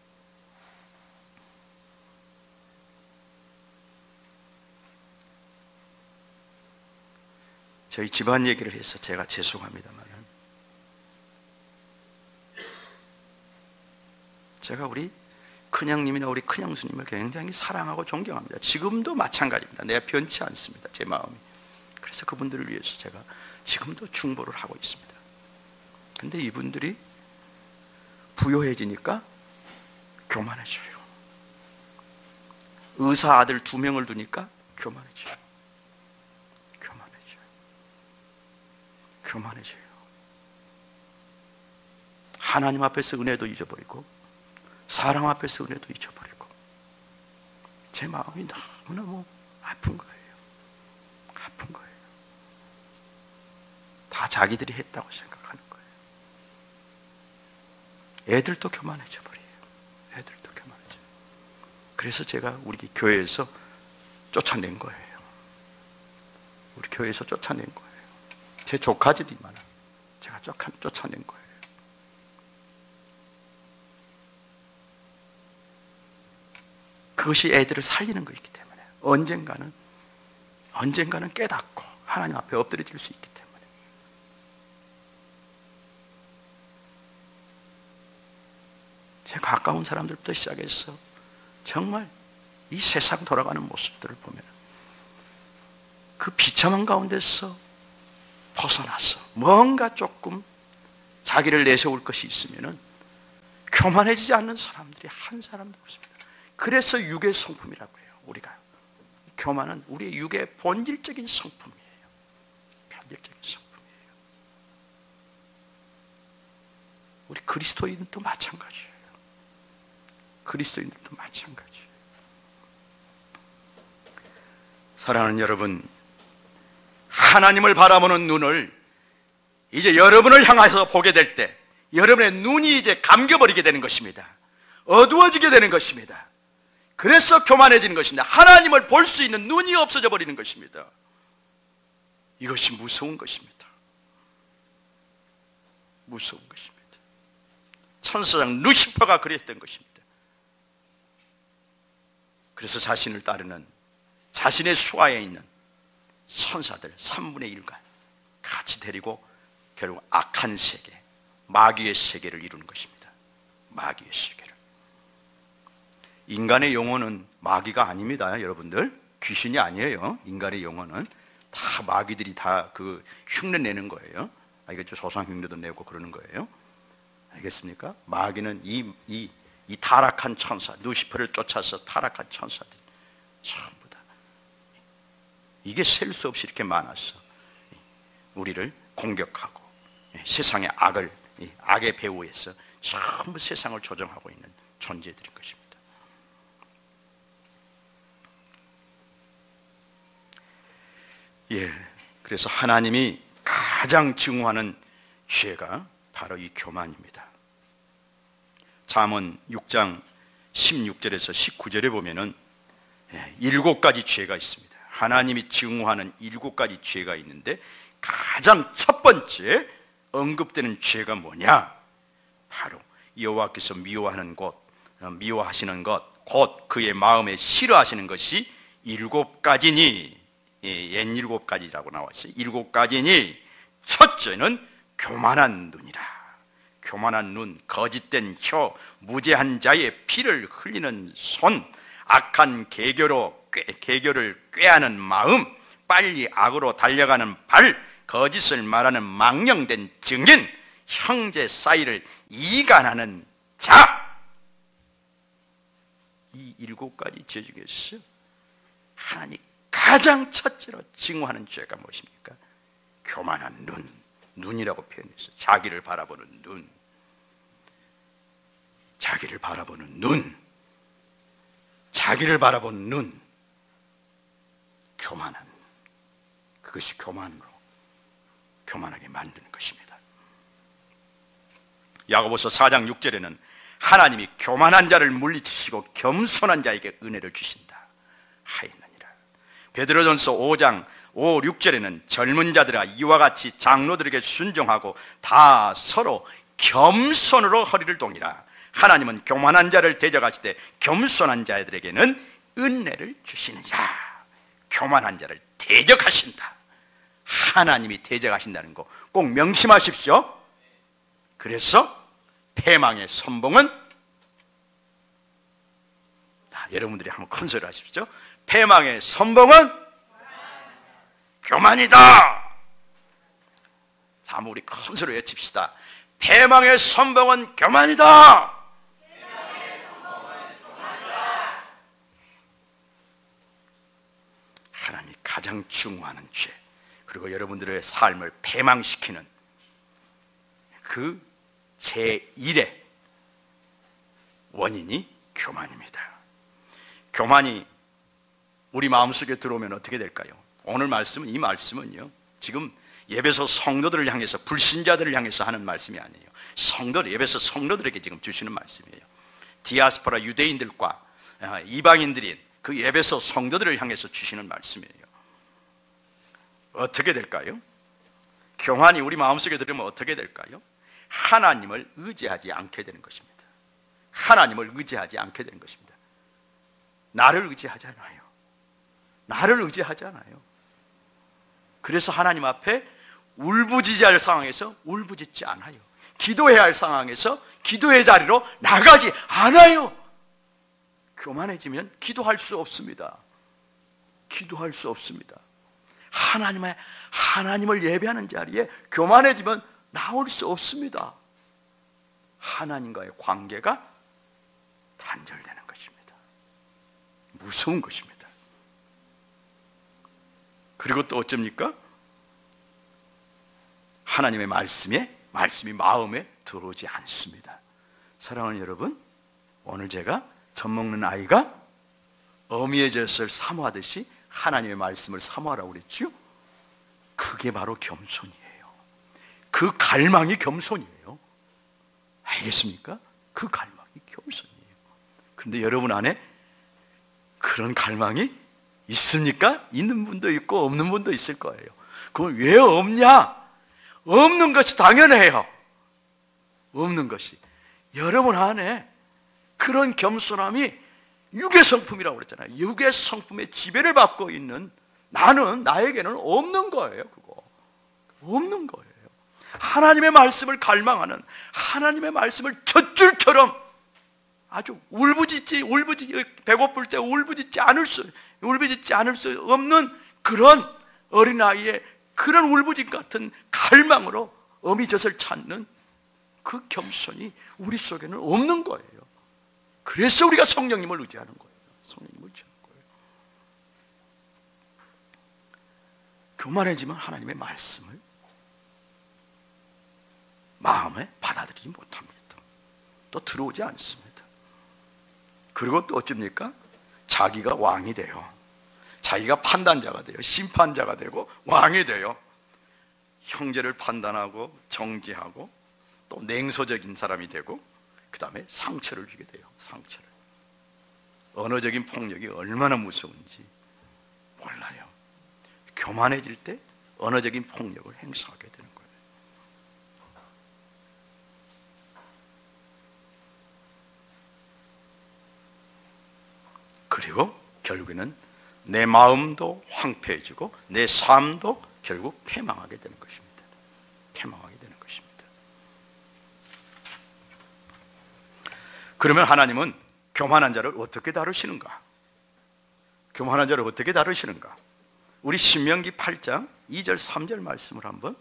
저희 집안 얘기를 해서 제가 죄송합니다만, 제가 우리 큰형님이나 우리 큰형수님을 굉장히 사랑하고 존경합니다. 지금도 마찬가지입니다. 내가 변치 않습니다. 제 마음이. 그래서 그분들을 위해서 제가 지금도 중보를 하고 있습니다. 근데 이분들이 부유해지니까 교만해져요. 의사 아들 2명을 두니까 교만해져요. 교만해져요. 하나님 앞에서 은혜도 잊어버리고 사람 앞에서 은혜도 잊어버리고, 제 마음이 너무너무 아픈 거예요. 아픈 거예요. 다 자기들이 했다고 생각하는 거예요. 애들도 교만해져 버려요. 애들도 교만해져. 그래서 제가 우리 교회에서 쫓아낸 거예요. 우리 교회에서 쫓아낸 거예요. 제 조카들이만 제가 쫓아낸 거예요. 그것이 애들을 살리는 것이기 때문에 언젠가는 깨닫고 하나님 앞에 엎드려질 수 있기 때문에. 제 가까운 사람들부터 시작해서 정말 이 세상 돌아가는 모습들을 보면 그 비참한 가운데서 벗어나서 뭔가 조금 자기를 내세울 것이 있으면 교만해지지 않는 사람들이 한 사람도 없습니다. 그래서 육의 성품이라고 해요. 우리가 교만은 우리의 육의 본질적인 성품이에요. 본질적인 성품이에요. 우리 그리스도인도 마찬가지예요. 그리스도인들도 마찬가지예요. 사랑하는 여러분, 하나님을 바라보는 눈을 이제 여러분을 향해서 보게 될 때 여러분의 눈이 이제 감겨버리게 되는 것입니다. 어두워지게 되는 것입니다. 그래서 교만해지는 것입니다. 하나님을 볼 수 있는 눈이 없어져 버리는 것입니다. 이것이 무서운 것입니다. 무서운 것입니다. 천사장 루시퍼가 그랬던 것입니다. 그래서 자신을 따르는 자신의 수하에 있는 천사들 3분의 1과 같이 데리고 결국 악한 세계, 마귀의 세계를 이루는 것입니다. 마귀의 세계를. 인간의 영혼은 마귀가 아닙니다. 여러분들, 귀신이 아니에요. 인간의 영혼은 다 마귀들이 다 그 흉내 내는 거예요. 알겠죠? 조상 흉내도 내고 그러는 거예요. 알겠습니까? 마귀는 이 타락한 천사, 루시퍼를 쫓아서 타락한 천사들 전부 다 이게 셀 수 없이 이렇게 많아서 우리를 공격하고 세상의 악의 배후에서 전부 세상을 조정하고 있는 존재들인 것입니다. 그래서 하나님이 가장 증오하는 죄가 바로 이 교만입니다. 잠언 6장 16절에서 19절에 보면은 7가지 죄가 있습니다. 하나님이 증오하는 7가지 죄가 있는데 가장 첫 번째 언급되는 죄가 뭐냐? 바로 여호와께서 미워하시는 것, 곧 그의 마음에 싫어하시는 것이 7가지니, 옛 7가지라고 나와 있어요. 7가지니 첫째는 교만한 눈이라. 교만한 눈, 거짓된 혀, 무죄한 자의 피를 흘리는 손, 악한 계교로 계교를 꾀하는 마음, 빨리 악으로 달려가는 발, 거짓을 말하는 망령된 증인, 형제 사이를 이간하는 자. 이 7가지 죄 중에서 하나님이 가장 첫째로 증오하는 죄가 무엇입니까? 교만한 눈이라고 표현했어요. 자기를 바라보는 눈, 자기를 바라보는 눈, 자기를 바라보는 눈, 교만한, 그것이 교만하게 만드는 것입니다. 야고보서 4장 6절에는 하나님이 교만한 자를 물리치시고 겸손한 자에게 은혜를 주신다 하였느니라. 베드로전서 5장 5, 6절에는 젊은 자들아 이와 같이 장로들에게 순종하고 다 서로 겸손으로 허리를 동이라. 하나님은 교만한 자를 대적하실 때 겸손한 자들에게는 은혜를 주시느니라. 교만한 자를 대적하신다. 하나님이 대적하신다는 거 꼭 명심하십시오. 그래서 패망의 선봉은, 여러분들이 한번 큰 소리를 하십시오. 패망의 선봉은 교만이다. 자, 한번 우리 큰 소리로 외칩시다. 패망의 선봉은 교만이다. 하나님이 가장 증오하는 죄, 그리고 여러분들의 삶을 패망시키는 그 제1의 원인이 교만입니다. 교만이 우리 마음속에 들어오면 어떻게 될까요? 오늘 말씀은, 이 말씀은요, 지금 예배소 성도들을 향해서, 불신자들을 향해서 하는 말씀이 아니에요. 예배소 성도들에게 지금 주시는 말씀이에요. 디아스포라 유대인들과 이방인들인 그 예배소 성도들을 향해서 주시는 말씀이에요. 어떻게 될까요? 교만이 우리 마음속에 들으면 어떻게 될까요? 하나님을 의지하지 않게 되는 것입니다. 하나님을 의지하지 않게 되는 것입니다. 나를 의지하잖아요. 나를 의지하잖아요. 그래서 하나님 앞에 울부짖어야 할 상황에서 울부짖지 않아요. 기도해야 할 상황에서 기도의 자리로 나가지 않아요. 교만해지면 기도할 수 없습니다. 기도할 수 없습니다. 하나님을 예배하는 자리에 교만해지면 나올 수 없습니다. 하나님과의 관계가 단절되는 것입니다. 무서운 것입니다. 그리고 또 어쩝니까? 하나님의 말씀이 마음에 들어오지 않습니다. 사랑하는 여러분, 오늘 제가 젖 먹는 아이가 어미의 젖을 사모하듯이 하나님의 말씀을 사모하라고 그랬죠? 그게 바로 겸손이에요. 그 갈망이 겸손이에요. 알겠습니까? 그 갈망이 겸손이에요. 그런데 여러분 안에 그런 갈망이 있습니까? 있는 분도 있고 없는 분도 있을 거예요. 그건 왜 없냐? 없는 것이 당연해요. 없는 것이. 여러분 안에 그런 겸손함이 육의 성품이라고 그랬잖아요. 육의 성품의 지배를 받고 있는 나에게는 없는 거예요. 그거 없는 거예요. 하나님의 말씀을 갈망하는, 하나님의 말씀을 젖줄처럼 아주 배고플 때 울부짖지 않을 수 없는 그런 어린아이의 그런 울부짖 같은 갈망으로 어미젖을 찾는 그 겸손이 우리 속에는 없는 거예요. 그래서 우리가 성령님을 의지하는 거예요. 성령님을 의지하는 거예요. 교만해지면 하나님의 말씀을 마음에 받아들이지 못합니다. 또 들어오지 않습니다. 그리고 또 어쩝니까? 자기가 왕이 돼요. 자기가 판단자가 돼요. 심판자가 되고 왕이 돼요. 형제를 판단하고 정지하고 또 냉소적인 사람이 되고, 그 다음에 상처를 주게 돼요. 상처를. 언어적인 폭력이 얼마나 무서운지 몰라요. 교만해질 때 언어적인 폭력을 행사하게 되는 거예요. 그리고 결국에는 내 마음도 황폐해지고 내 삶도 결국 패망하게 되는 것입니다. 패망하게 되는 것입니다. 그러면 하나님은 교만한 자를 어떻게 다루시는가? 교만한 자를 어떻게 다루시는가? 우리 신명기 8장 2절 3절 말씀을 한번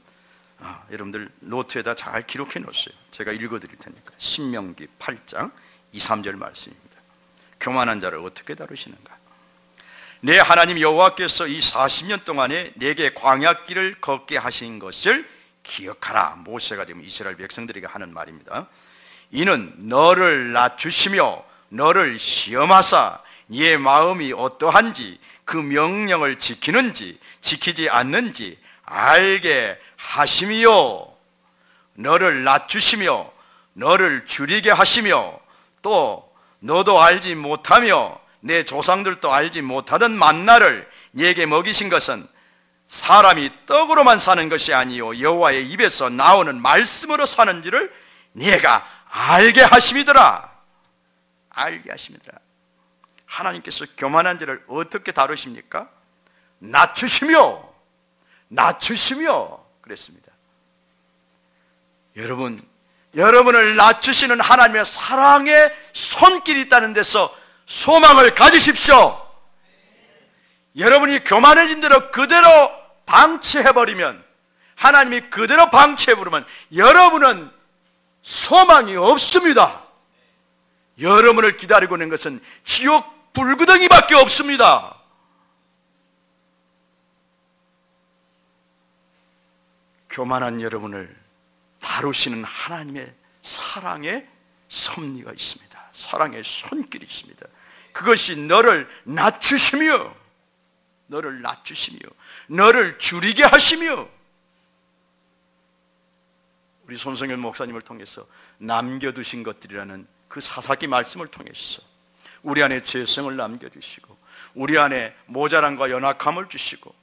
여러분들 노트에다 잘 기록해 놓으세요. 제가 읽어 드릴 테니까. 신명기 8장 2, 3절 말씀입니다. 교만한 자를 어떻게 다루시는가? 내 하나님 여호와께서 이 40년 동안에 내게 광야길을 걷게 하신 것을 기억하라. 모세가 지금 이스라엘 백성들에게 하는 말입니다. 이는 너를 낮추시며 너를 시험하사 네 마음이 어떠한지 그 명령을 지키는지 지키지 않는지 알게 하심이요, 너를 낮추시며 너를 줄이게 하시며 또 너도 알지 못하며 내 조상들도 알지 못하던 만나를 네게 먹이신 것은 사람이 떡으로만 사는 것이 아니요 여호와의 입에서 나오는 말씀으로 사는 줄을 네가 알게 하심이더라. 알게 하심이더라. 하나님께서 교만한 자를 어떻게 다루십니까? 낮추시며 그랬습니다. 여러분을 낮추시는 하나님의 사랑의 손길이 있다는 데서 소망을 가지십시오. 여러분이 교만해진 대로 그대로 방치해버리면, 하나님이 그대로 방치해버리면 여러분은 소망이 없습니다. 여러분을 기다리고 있는 것은 지옥 불구덩이밖에 없습니다. 교만한 여러분을 다루시는 하나님의 사랑의 섭리가 있습니다. 사랑의 손길이 있습니다. 그것이 너를 낮추시며 너를 줄이게 하시며, 우리 손성현 목사님을 통해서 남겨두신 것들이라는 그 사사기 말씀을 통해서 우리 안에 죄성을 남겨주시고 우리 안에 모자람과 연약함을 주시고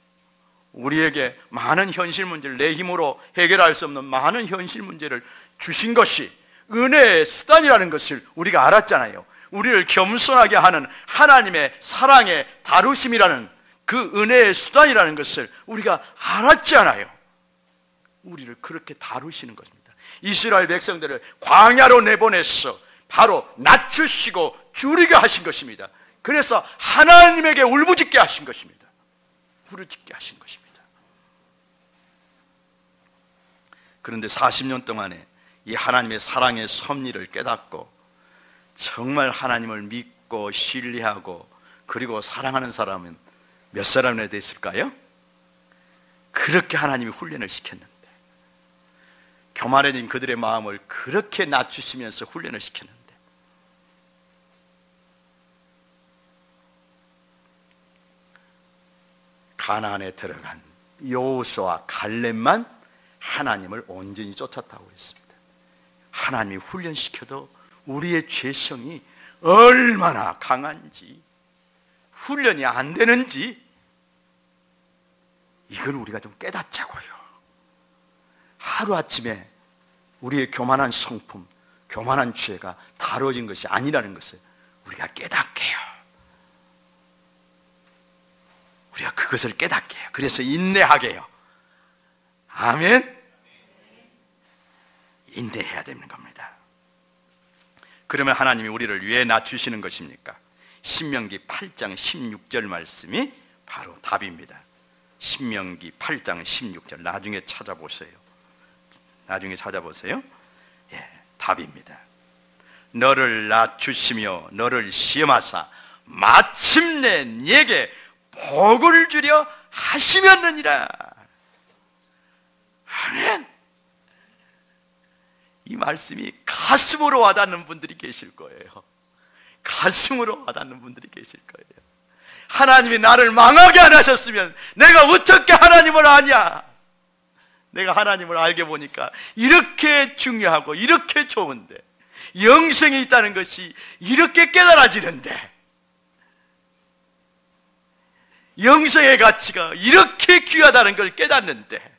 우리에게 많은 현실 문제를, 내 힘으로 해결할 수 없는 많은 현실 문제를 주신 것이 은혜의 수단이라는 것을 우리가 알았잖아요. 우리를 겸손하게 하는 하나님의 사랑의 다루심이라는 그 은혜의 수단이라는 것을 우리가 알았잖아요. 우리를 그렇게 다루시는 것입니다. 이스라엘 백성들을 광야로 내보내서 바로 낮추시고 줄이게 하신 것입니다. 그래서 하나님에게 울부짖게 하신 것입니다. 부르짖게 하신 것입니다. 그런데 40년 동안에 이 하나님의 사랑의 섭리를 깨닫고 정말 하나님을 믿고 신뢰하고 그리고 사랑하는 사람은 몇 사람이나 됐을까요? 그렇게 하나님이 훈련을 시켰는데, 교만해진 그들의 마음을 그렇게 낮추시면서 훈련을 시켰는데, 가나안에 들어간 여호수아와 갈렙만 하나님을 온전히 쫓았다고 했습니다. 하나님이 훈련시켜도 우리의 죄성이 얼마나 강한지, 훈련이 안 되는지 이걸 우리가 좀 깨닫자고요. 하루아침에 우리의 교만한 성품, 교만한 죄가 다뤄진 것이 아니라는 것을 우리가 깨닫게 해요. 우리가 그것을 깨닫게 해요. 그래서 인내하게 해요. 아멘. 인내해야 되는 겁니다. 그러면 하나님이 우리를 왜 낮추시는 것입니까? 신명기 8장 16절 말씀이 바로 답입니다. 신명기 8장 16절 나중에 찾아보세요. 예, 답입니다. 너를 낮추시며 너를 시험하사 마침내 네게 복을 주려 하시면느니라. 아멘. 이 말씀이 가슴으로 와닿는 분들이 계실 거예요. 가슴으로 와닿는 분들이 계실 거예요. 하나님이 나를 망하게 안 하셨으면 내가 어떻게 하나님을 아냐? 내가 하나님을 알게 보니까 이렇게 중요하고 이렇게 좋은데, 영생이 있다는 것이 이렇게 깨달아지는데, 영생의 가치가 이렇게 귀하다는 걸 깨닫는데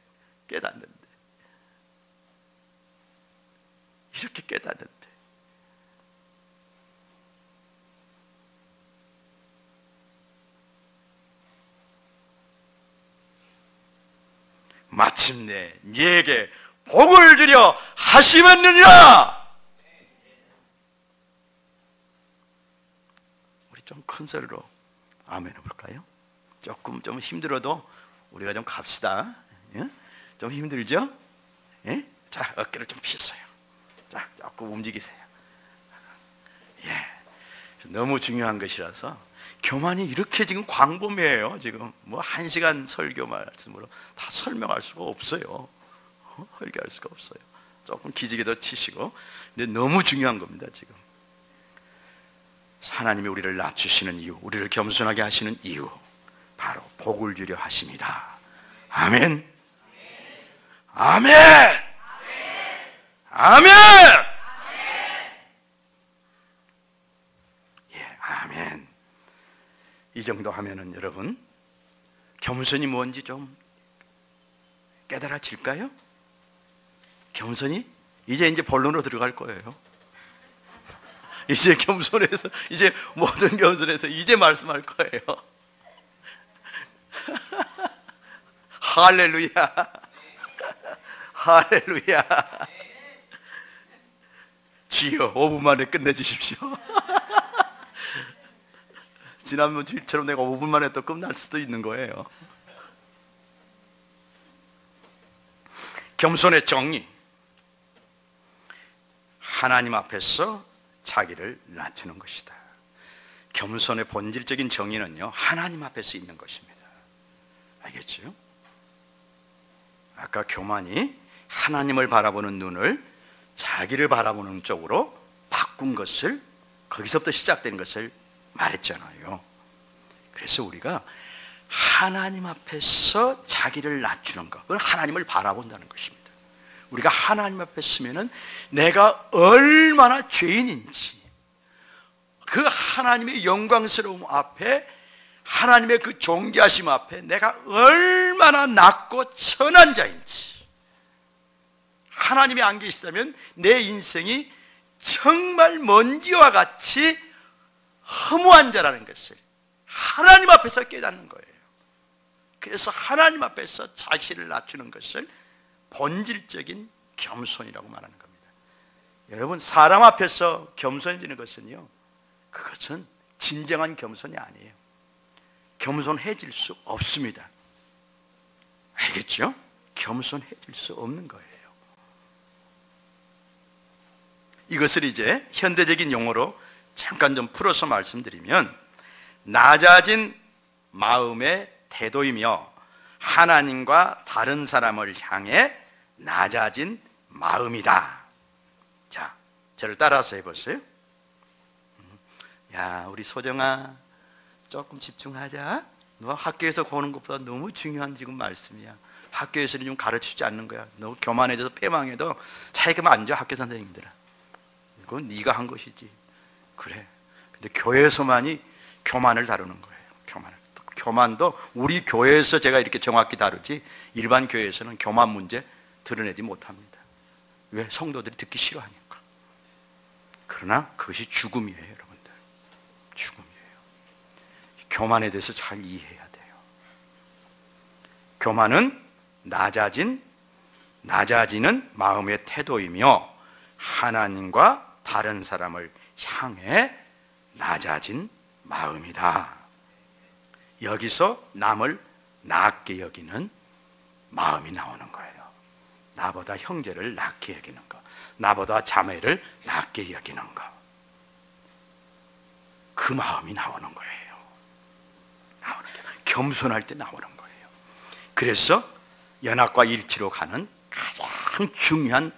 이렇게 깨닫는데 마침내 네게 복을 주려 하시면느니라. 우리 좀 큰 소리로 아멘 해볼까요? 조금 좀 힘들어도 우리가 좀 갑시다. 예? 좀 힘들죠? 예? 자, 어깨를 좀 펴세요. 자, 조금 움직이세요. 예, 너무 중요한 것이라서 교만이 이렇게 지금 광범위해요. 지금 뭐 1시간 설교 말씀으로 다 설명할 수가 없어요. 설교할 수가 없어요. 조금 기지개도 치시고. 근데 너무 중요한 겁니다. 지금 하나님이 우리를 낮추시는 이유, 우리를 겸손하게 하시는 이유, 바로 복을 주려 하십니다. 아멘. 아멘. 아멘. 예, 아멘. 이 정도 하면은 여러분 겸손이 뭔지 좀 깨달아질까요? 겸손이 이제 본론으로 들어갈 거예요. 이제 겸손해서, 이제 모든 겸손해서 이제 말씀할 거예요. 할렐루야. 할렐루야. 주여 5분 만에 끝내주십시오. 지난번 주일처럼 내가 5분 만에 또 끝날 수도 있는 거예요. 겸손의 정의, 하나님 앞에서 자기를 낮추는 것이다. 겸손의 본질적인 정의는요, 하나님 앞에서 있는 것입니다. 알겠죠? 아까 교만이 하나님을 바라보는 눈을 자기를 바라보는 쪽으로 바꾼 것을, 거기서부터 시작된 것을 말했잖아요. 그래서 우리가 하나님 앞에서 자기를 낮추는 것, 그건 하나님을 바라본다는 것입니다. 우리가 하나님 앞에 서면은 내가 얼마나 죄인인지, 그 하나님의 영광스러움 앞에, 하나님의 그 존귀하심 앞에 내가 얼마나 낮고 천한 자인지, 하나님이 안 계시다면 내 인생이 정말 먼지와 같이 허무한 자라는 것을 하나님 앞에서 깨닫는 거예요. 그래서 하나님 앞에서 자기를 낮추는 것을 본질적인 겸손이라고 말하는 겁니다. 여러분, 사람 앞에서 겸손해지는 것은요, 그것은 진정한 겸손이 아니에요. 겸손해질 수 없습니다. 알겠죠? 겸손해질 수 없는 거예요. 이것을 이제 현대적인 용어로 잠깐 좀 풀어서 말씀드리면, 낮아진 마음의 태도이며 하나님과 다른 사람을 향해 낮아진 마음이다. 자, 저를 따라서 해보세요. 야, 우리 소정아, 조금 집중하자. 너 학교에서 보는 것보다 너무 중요한 지금 말씀이야. 학교에서는 좀 가르치지 않는 거야. 너 교만해져서 패망해도 차이가 안 줘, 학교 선생님들은. 그건 네가 한 것이지. 그래. 근데 교회에서만이 교만을 다루는 거예요. 교만도 우리 교회에서 제가 이렇게 정확히 다루지, 일반 교회에서는 교만 문제 드러내지 못합니다. 왜? 성도들이 듣기 싫어하니까. 그러나 그것이 죽음이에요, 여러분들. 죽음이에요. 교만에 대해서 잘 이해해야 돼요. 교만은 낮아지는 마음의 태도이며 하나님과 다른 사람을 향해 낮아진 마음이다. 여기서 남을 낮게 여기는 마음이 나오는 거예요. 나보다 형제를 낮게 여기는 것, 나보다 자매를 낮게 여기는 것, 그 마음이 나오는 거예요. 겸손할 때 나오는 거예요. 그래서 연합과 일치로 가는 가장 중요한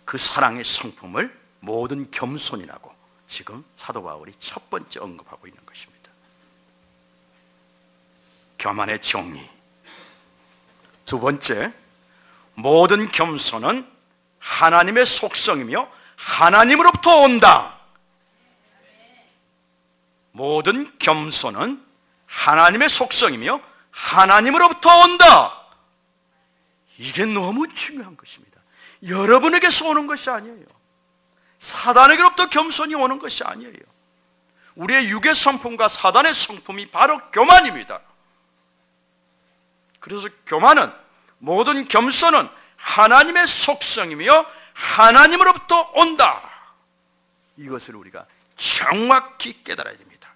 그 사랑의 성품을 모든 겸손이라고 지금 사도 바울이 첫 번째 언급하고 있는 것입니다. 교만의 정의. 두 번째, 모든 겸손은 하나님의 속성이며 하나님으로부터 온다. 모든 겸손은 하나님의 속성이며 하나님으로부터 온다. 이게 너무 중요한 것입니다. 여러분에게서 오는 것이 아니에요. 사단에게로부터 겸손이 오는 것이 아니에요. 우리의 육의 성품과 사단의 성품이 바로 교만입니다. 그래서 교만은, 모든 겸손은 하나님의 속성이며 하나님으로부터 온다. 이것을 우리가 정확히 깨달아야 됩니다.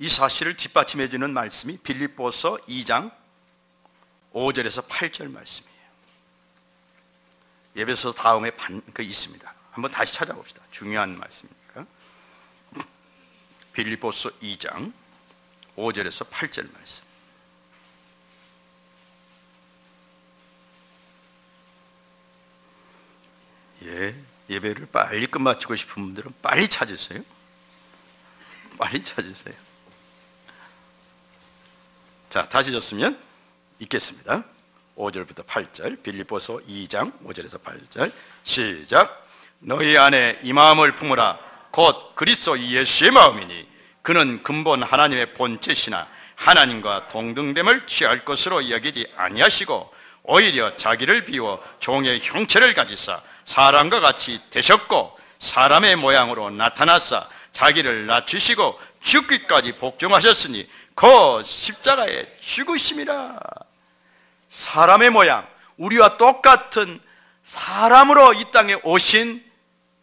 이 사실을 뒷받침해 주는 말씀이 빌립보서 2장 5절에서 8절 말씀이에요. 예배소 다음에 있습니다. 한번 다시 찾아봅시다. 중요한 말씀이니까. 빌립보서 2장 5절에서 8절 말씀. 예배를 빨리 끝마치고 싶은 분들은 빨리 찾으세요. 빨리 찾으세요. 자, 다시 줬으면 읽겠습니다. 5절부터 8절, 빌립보서 2장 5절에서 8절 시작. 너희 안에 이 마음을 품으라. 곧 그리스도 예수의 마음이니 그는 근본 하나님의 본체시나 하나님과 동등됨을 취할 것으로 여기지 아니하시고 오히려 자기를 비워 종의 형체를 가지사 사람과 같이 되셨고 사람의 모양으로 나타나사 자기를 낮추시고 죽기까지 복종하셨으니 그 십자가에 죽으심이라. 사람의 모양, 우리와 똑같은 사람으로 이 땅에 오신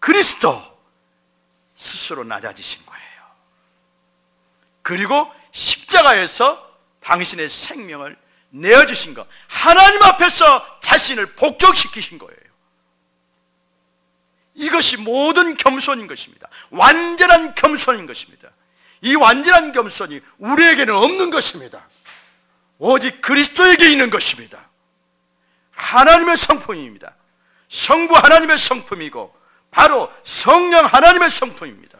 그리스도 스스로 낮아지신 거예요. 그리고 십자가에서 당신의 생명을 내어주신 것, 하나님 앞에서 자신을 복종시키신 거예요. 이것이 모든 겸손인 것입니다. 완전한 겸손인 것입니다. 이 완전한 겸손이 우리에게는 없는 것입니다. 오직 그리스도에게 있는 것입니다. 하나님의 성품입니다. 성부 하나님의 성품이고 바로 성령 하나님의 성품입니다.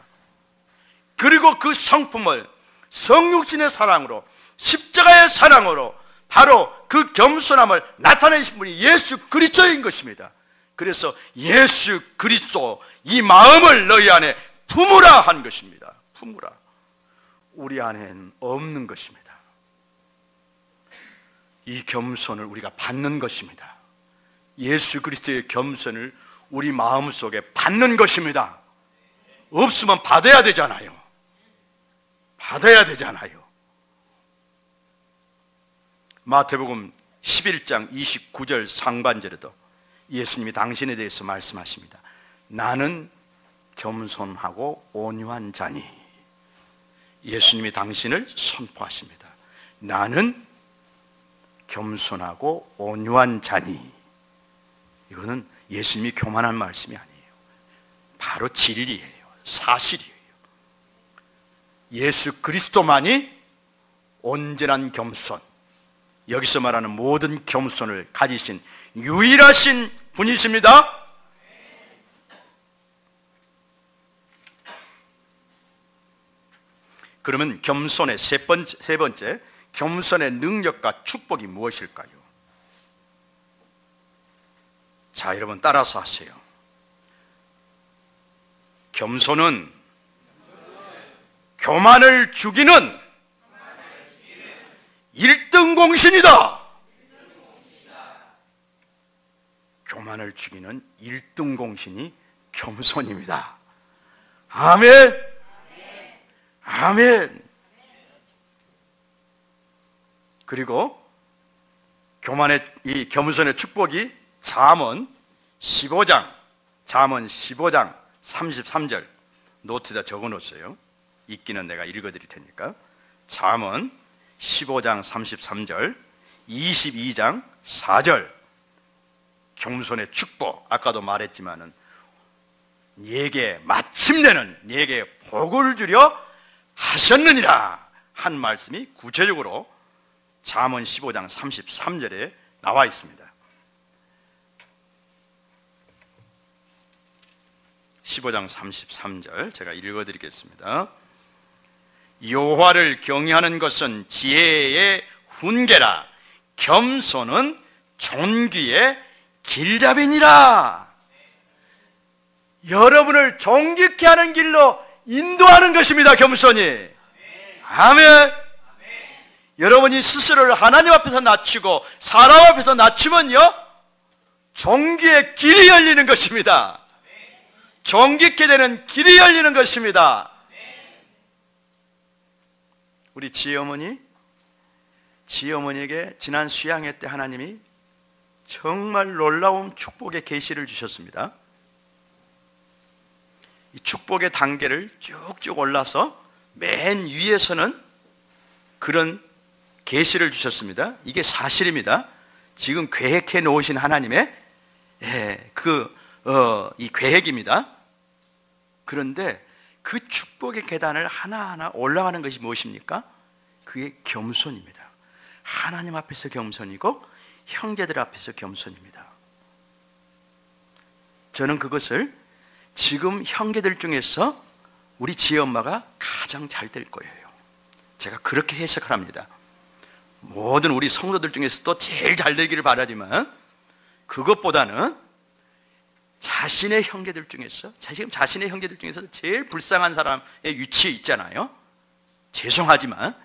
그리고 그 성품을 성육신의 사랑으로, 십자가의 사랑으로 바로 그 겸손함을 나타내신 분이 예수 그리스도인 것입니다. 그래서 예수 그리스도 이 마음을 너희 안에 품으라 한 것입니다. 품으라. 우리 안에는 없는 것입니다. 이 겸손을 우리가 받는 것입니다. 예수 그리스도의 겸손을 우리 마음속에 받는 것입니다. 없으면 받아야 되잖아요. 받아야 되잖아요. 마태복음 11장 29절 상반절에도 예수님이 당신에 대해서 말씀하십니다. 나는 겸손하고 온유한 자니. 예수님이 당신을 선포하십니다. 나는 겸손하고 온유한 자니. 이거는 예수님이 교만한 말씀이 아니에요. 바로 진리예요. 사실이에요. 예수 그리스도만이 온전한 겸손, 여기서 말하는 모든 겸손을 가지신 유일하신 분이십니다. 그러면 겸손의 세 번째 겸손의 능력과 축복이 무엇일까요? 자, 여러분 따라서 하세요. 겸손은 교만을 죽이는 1등 공신이다. 교만을 죽이는 1등 공신이 겸손입니다. 아멘. 아멘. 그리고 교만의 이 겸손의 축복이 잠언 15장 33절 노트에다 적어놓았어요. 읽기는 내가 읽어드릴 테니까. 잠언 15장 33절 22장 4절 겸손의 축복, 아까도 말했지만은 네게 마침내는 네게 복을 주려 하셨느니라 한 말씀이 구체적으로 잠언 15장 33절에 나와 있습니다. 15장 33절 제가 읽어드리겠습니다. 여호와를 경외하는 것은 지혜의 훈계라. 겸손은 존귀의 길잡이니라. 여러분을 존귀케 하는 길로 인도하는 것입니다. 겸손이. 아멘. 여러분이 스스로를 하나님 앞에서 낮추고 사람 앞에서 낮추면요 존귀의 길이 열리는 것입니다. 존귀케 되는 길이 열리는 것입니다. 우리 지어머니에게 지난 수양회 때 하나님이 정말 놀라운 축복의 계시를 주셨습니다. 이 축복의 단계를 쭉쭉 올라서 맨 위에서는 그런 계시를 주셨습니다. 이게 사실입니다. 지금 계획해 놓으신 하나님의 이 계획입니다. 그런데 그 축복의 계단을 하나하나 올라가는 것이 무엇입니까? 그게 겸손입니다. 하나님 앞에서 겸손이고 형제들 앞에서 겸손입니다. 저는 그것을 지금 형제들 중에서 우리 지혜 엄마가 가장 잘 될 거예요. 제가 그렇게 해석을 합니다. 모든 우리 성도들 중에서도 제일 잘 되기를 바라지만 그것보다는 자신의 형제들 중에서, 지금 자신의 형제들 중에서 제일 불쌍한 사람의 위치에 있잖아요. 죄송하지만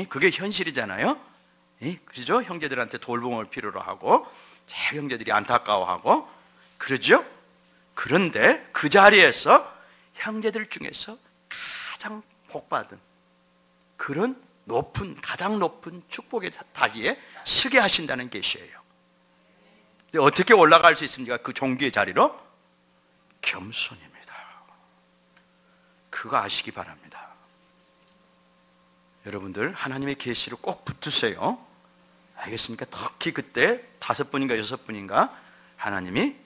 그게 현실이잖아요. 그죠? 형제들한테 돌봄을 필요로 하고 제일 형제들이 안타까워하고 그러죠? 그런데 그 자리에서 형제들 중에서 가장 복받은 그런 가장 높은 축복의 다리에 서게 하신다는 계시예요. 어떻게 올라갈 수 있습니까? 그 종기의 자리로? 겸손입니다. 그거 아시기 바랍니다. 여러분들 하나님의 계시를 꼭 붙드세요. 알겠습니까? 특히 그때 5분인가 6분인가 하나님이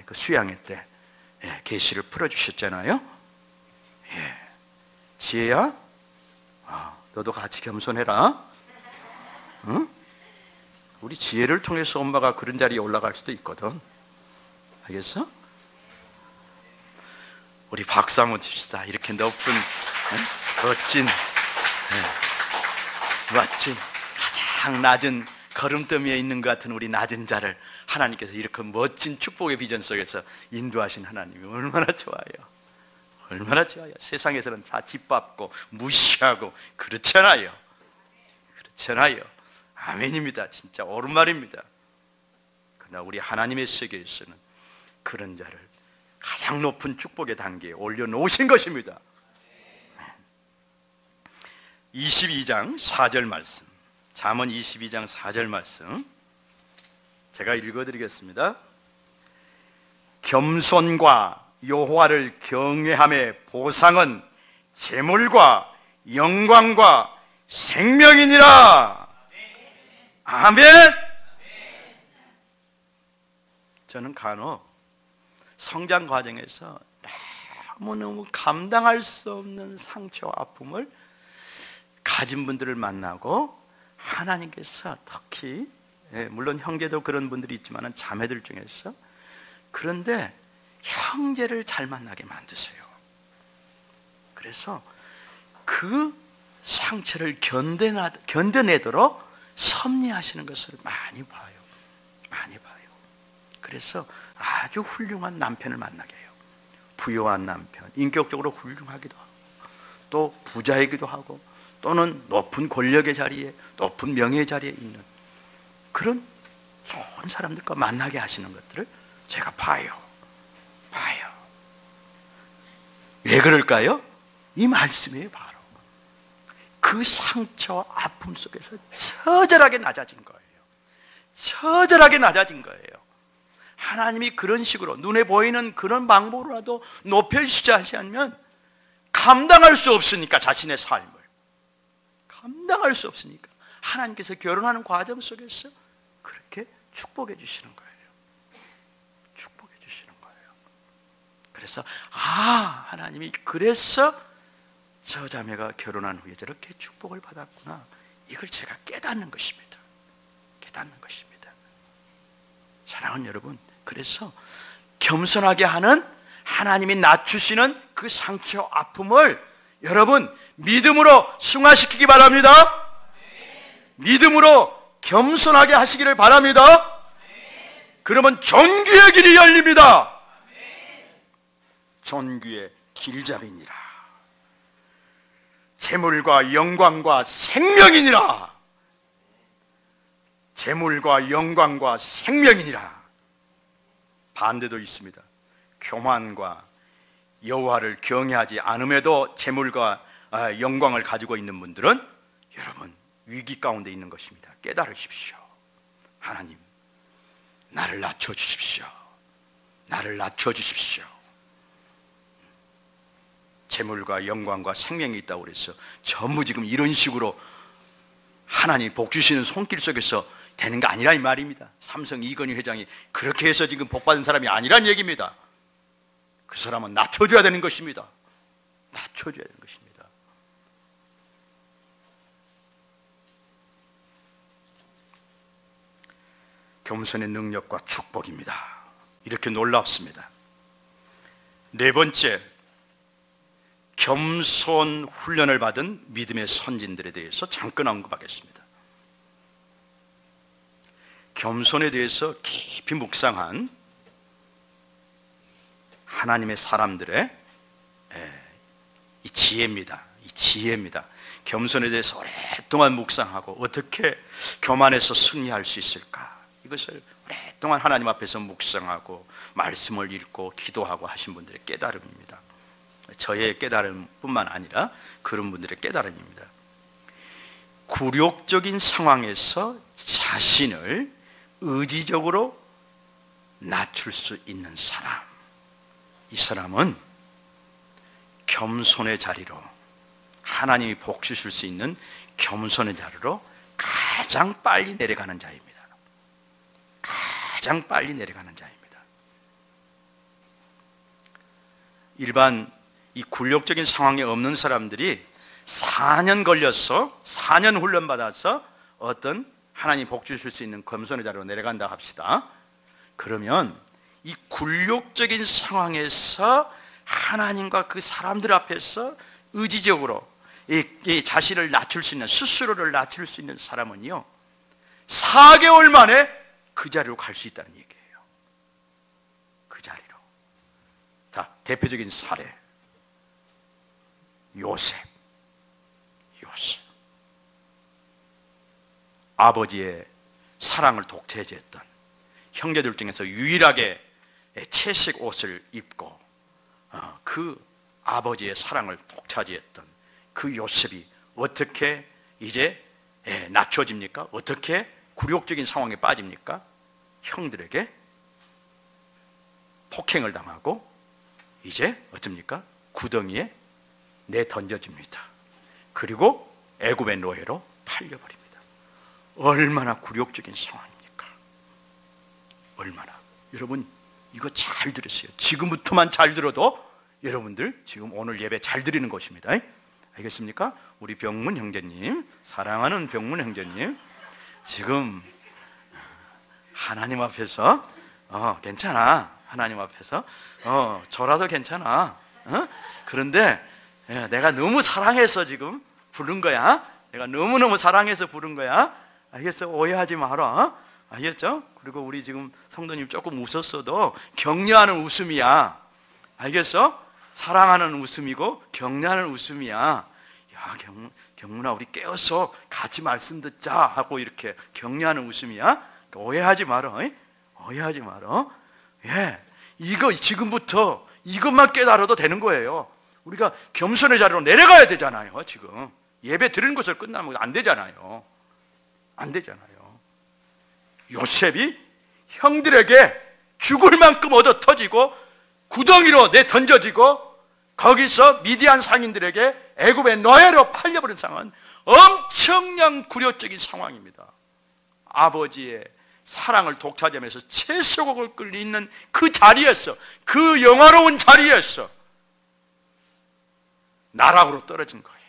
그 수양회 때 계시를 풀어주셨잖아요. 지혜야, 너도 같이 겸손해라. 응? 우리 지혜를 통해서 엄마가 그런 자리에 올라갈 수도 있거든. 알겠어? 우리 박수 한번 칩시다. 이렇게 높은 멋진 가장 낮은 걸음더미에 있는 것 같은 우리 낮은 자를 하나님께서 이렇게 멋진 축복의 비전 속에서 인도하신 하나님이 얼마나 좋아요. 얼마나 좋아요. 세상에서는 다 짓밟고 무시하고 그렇잖아요. 그렇잖아요. 아멘입니다. 진짜 옳은 말입니다. 그러나 우리 하나님의 세계에서는 그런 자를 가장 높은 축복의 단계에 올려놓으신 것입니다. 22장 4절 말씀, 잠언 22장 4절 말씀 제가 읽어드리겠습니다. 겸손과 여호와를 경외함의 보상은 재물과 영광과 생명이니라. 아멘. 저는 간혹 성장 과정에서 너무너무 감당할 수 없는 상처와 아픔을 가진 분들을 만나고 하나님께서 특히 물론 형제도 그런 분들이 있지만 자매들 중에서 그런데 형제를 잘 만나게 만드세요. 그래서 그 상처를 견뎌내도록 섭리하시는 것을 많이 봐요. 많이 봐요. 그래서 아주 훌륭한 남편을 만나게 해요. 부유한 남편, 인격적으로 훌륭하기도 하고 또 부자이기도 하고 또는 높은 권력의 자리에, 높은 명예의 자리에 있는 그런 좋은 사람들과 만나게 하시는 것들을 제가 봐요. 왜 그럴까요? 이 말씀이에요. 바로 그 상처와 아픔 속에서 처절하게 낮아진 거예요. 처절하게 낮아진 거예요. 하나님이 그런 식으로 눈에 보이는 그런 방법으로라도 높여주시지 않으면 감당할 수 없으니까, 자신의 삶을 감당할 수 없으니까 하나님께서 결혼하는 과정 속에서 그렇게 축복해 주시는 거예요. 축복해 주시는 거예요. 그래서 하나님이 그래서 저 자매가 결혼한 후에 저렇게 축복을 받았구나, 이걸 제가 깨닫는 것입니다. 깨닫는 것입니다. 사랑하는 여러분, 그래서 겸손하게 하는 하나님이 낮추시는 그 상처 아픔을 여러분 믿음으로 승화시키기 바랍니다. 믿음으로 겸손하게 하시기를 바랍니다. 그러면 존귀의 길이 열립니다. 존귀의 길잡이니라. 재물과 영광과 생명이니라. 재물과 영광과 생명이니라. 반대도 있습니다. 교만과 여호와를 경외하지 않음에도 재물과 영광을 가지고 있는 분들은 여러분 위기 가운데 있는 것입니다. 깨달으십시오. 하나님, 나를 낮춰주십시오. 나를 낮춰주십시오. 재물과 영광과 생명이 있다고 그래서 전부 지금 이런 식으로 하나님 복 주시는 손길 속에서 되는 게 아니라 이 말입니다. 삼성 이건희 회장이 그렇게 해서 지금 복 받은 사람이 아니란 얘기입니다. 그 사람은 낮춰줘야 되는 것입니다. 낮춰줘야 되는 것입니다. 겸손의 능력과 축복입니다. 이렇게 놀랍습니다. 네 번째, 겸손 훈련을 받은 믿음의 선진들에 대해서 잠깐 언급하겠습니다. 겸손에 대해서 깊이 묵상한 하나님의 사람들의 이 지혜입니다. 이 지혜입니다. 겸손에 대해서 오랫동안 묵상하고 어떻게 교만해서 승리할 수 있을까, 이것을 오랫동안 하나님 앞에서 묵상하고 말씀을 읽고 기도하고 하신 분들의 깨달음입니다. 저의 깨달음뿐만 아니라 그런 분들의 깨달음입니다. 굴욕적인 상황에서 자신을 의지적으로 낮출 수 있는 사람, 이 사람은 겸손의 자리로, 하나님이 복 주실 수 있는 겸손의 자리로 가장 빨리 내려가는 자입니다. 가장 빨리 내려가는 자입니다. 일반 이 굴욕적인 상황에 없는 사람들이 4년 걸려서 4년 훈련받아서 어떤 하나님 복 주실 수 있는 겸손의 자리로 내려간다 합시다. 그러면 이 굴욕적인 상황에서 하나님과 그 사람들 앞에서 의지적으로 이 자신을 낮출 수 있는, 스스로를 낮출 수 있는 사람은요, 4개월 만에 그 자리로 갈 수 있다는 얘기예요. 그 자리로. 자, 대표적인 사례, 요셉. 아버지의 사랑을 독차지했던, 형제들 중에서 유일하게 채색 옷을 입고 그 아버지의 사랑을 독차지했던 그 요셉이 어떻게 이제 낮춰집니까? 어떻게 굴욕적인 상황에 빠집니까? 형들에게 폭행을 당하고 이제 어쩝니까? 구덩이에 내던져집니다. 그리고 애굽의 노예로 팔려버립니다. 얼마나 굴욕적인 상황입니까? 얼마나. 여러분, 이거 잘 들으세요. 지금부터만 잘 들어도 여러분들 지금 오늘 예배 잘 드리는 것입니다. 알겠습니까? 우리 병문 형제님, 사랑하는 병문 형제님, 지금 하나님 앞에서 괜찮아. 하나님 앞에서 저라도 괜찮아. 그런데 내가 너무 사랑해서 지금 부른 거야. 내가 너무너무 사랑해서 부른 거야. 알겠어? 오해하지 마라. 알겠죠? 그리고 우리 지금 성도님 조금 웃었어도 격려하는 웃음이야. 알겠어? 사랑하는 웃음이고 격려하는 웃음이야. 야, 경문아, 우리 깨어서 같이 말씀 듣자 하고 이렇게 격려하는 웃음이야. 오해하지 마라. 오해하지 마라. 예, 이거 지금부터 이것만 깨달아도 되는 거예요. 우리가 겸손의 자리로 내려가야 되잖아요. 지금 예배 드리는 것을 끝나면 안 되잖아요. 안 되잖아요. 요셉이 형들에게 죽을 만큼 얻어 터지고 구덩이로 내던져지고 거기서 미디안 상인들에게 애굽의 노예로 팔려버린 상황은 엄청난 굴욕적인 상황입니다. 아버지의 사랑을 독차지하면서 채소국을 끓이는 그 자리에서, 그 영화로운 자리에서 나락으로 떨어진 거예요.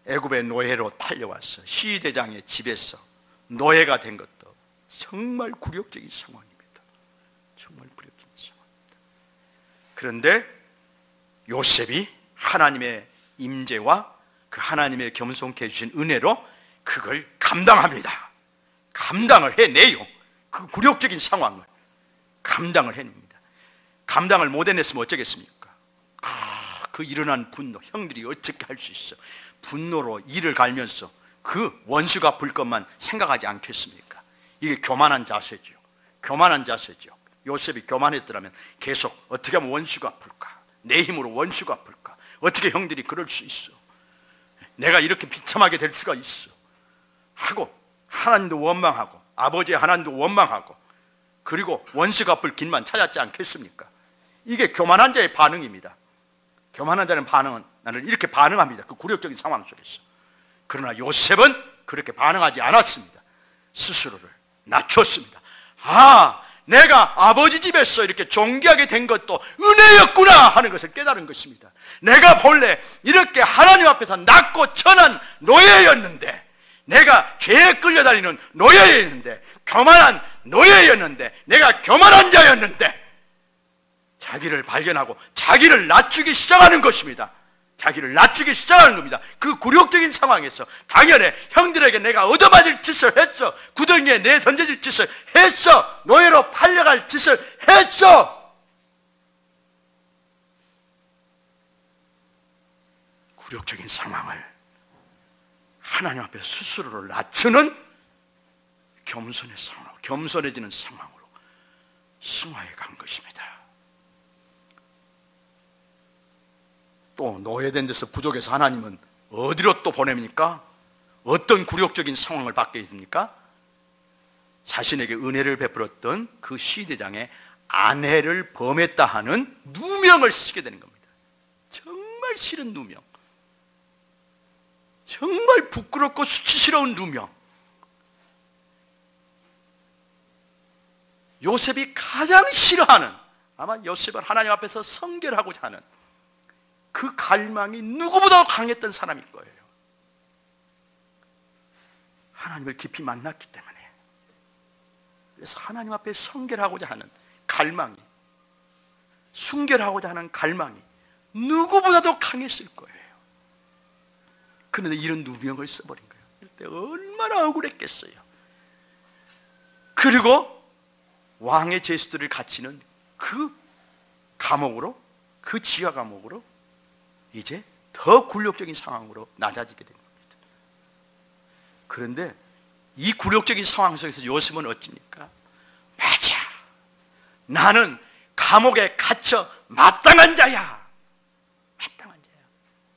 애굽의 노예로 팔려와서 시대장의 집에서 노예가 된 것도 정말 굴욕적인 상황입니다. 정말 굴욕적인 상황입니다. 그런데 요셉이 하나님의 임재와 그 하나님의 겸손케 해주신 은혜로 그걸 감당합니다. 감당을 해내요. 그 굴욕적인 상황을 감당을 해냅니다. 감당을 못 해냈으면 어쩌겠습니까? 그 일어난 분노, 형들이 어떻게 할 수 있어? 분노로 이를 갈면서 그 원수 갚을 것만 생각하지 않겠습니까? 이게 교만한 자세죠. 교만한 자세죠. 요셉이 교만했더라면 계속 어떻게 하면 원수 갚을까? 내 힘으로 원수 갚을까? 어떻게 형들이 그럴 수 있어? 내가 이렇게 비참하게 될 수가 있어? 하고 하나님도 원망하고 아버지의 하나님도 원망하고 그리고 원수 갚을 길만 찾았지 않겠습니까? 이게 교만한 자의 반응입니다. 교만한 자는 반응은 나는 이렇게 반응합니다. 그 굴욕적인 상황 속에서. 그러나 요셉은 그렇게 반응하지 않았습니다. 스스로를 낮췄습니다. 아, 내가 아버지 집에서 이렇게 존귀하게 된 것도 은혜였구나 하는 것을 깨달은 것입니다. 내가 본래 이렇게 하나님 앞에서 낮고 천한 노예였는데, 내가 죄에 끌려다니는 노예였는데, 교만한 노예였는데, 내가 교만한 자였는데, 자기를 발견하고 자기를 낮추기 시작하는 것입니다. 자기를 낮추기 시작하는 겁니다. 그 굴욕적인 상황에서 당연히 형들에게 내가 얻어맞을 짓을 했어, 구덩이에 내 던져질 짓을 했어, 노예로 팔려갈 짓을 했어. 굴욕적인 상황을 하나님 앞에 스스로를 낮추는 겸손의 상황, 겸손해지는 상황으로 승화해 간 것입니다. 또 노예된 데서 부족해서 하나님은 어디로 또 보냅니까? 어떤 굴욕적인 상황을 받게 했습니까? 자신에게 은혜를 베풀었던 그 시대장의 아내를 범했다 하는 누명을 쓰게 되는 겁니다. 정말 싫은 누명, 정말 부끄럽고 수치스러운 누명. 요셉이 가장 싫어하는, 아마 요셉은 하나님 앞에서 성결하고자 하는 그 갈망이 누구보다 강했던 사람일 거예요. 하나님을 깊이 만났기 때문에. 그래서 하나님 앞에 성결하고자 하는 갈망이, 순결하고자 하는 갈망이 누구보다도 강했을 거예요. 그런데 이런 누명을 써버린 거예요. 그때 얼마나 억울했겠어요. 그리고 왕의 제수들을 갇히는 그 감옥으로, 그 지하 감옥으로 이제 더 굴욕적인 상황으로 낮아지게 된 겁니다. 그런데 이 굴욕적인 상황 속에서 요셉은 어찌입니까? 맞아, 나는 감옥에 갇혀 마땅한 자야. 마땅한 자야.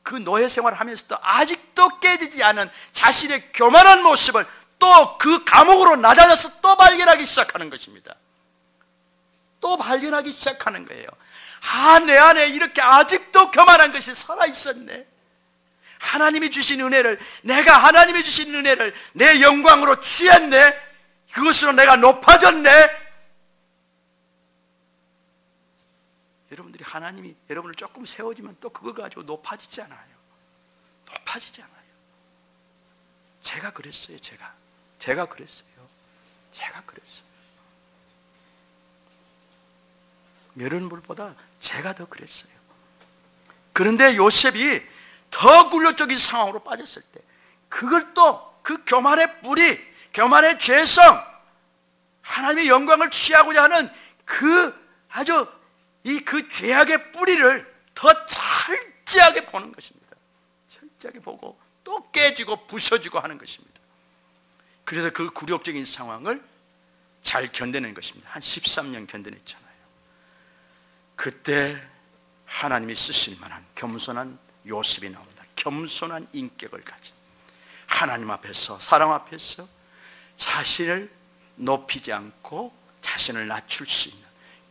그 노예 생활을 하면서도 아직도 깨지지 않은 자신의 교만한 모습을 또 그 감옥으로 낮아져서 또 발견하기 시작하는 것입니다. 또 발견하기 시작하는 거예요. 아, 내 안에 이렇게 아직도 교만한 것이 살아있었네. 하나님이 주신 은혜를, 내가 하나님이 주신 은혜를 내 영광으로 취했네. 그것으로 내가 높아졌네. 여러분들이 하나님이 여러분을 조금 세워지면 또 그걸 가지고 높아지지 않아요. 높아지지 않아요. 제가 그랬어요. 제가 그랬어요. 여러분들보다 제가 더 그랬어요. 그런데 요셉이 더 굴욕적인 상황으로 빠졌을 때, 그걸 또 그 교만의 뿌리, 교만의 죄성, 하나님의 영광을 취하고자 하는 그 아주 그 죄악의 뿌리를 더 철저하게 보는 것입니다. 철저하게 보고 또 깨지고 부서지고 하는 것입니다. 그래서 그 굴욕적인 상황을 잘 견뎌낸 것입니다. 한 13년 견뎌냈잖아요. 그때 하나님이 쓰실 만한 겸손한 요셉이 나옵니다. 겸손한 인격을 가진, 하나님 앞에서, 사람 앞에서 자신을 높이지 않고 자신을 낮출 수 있는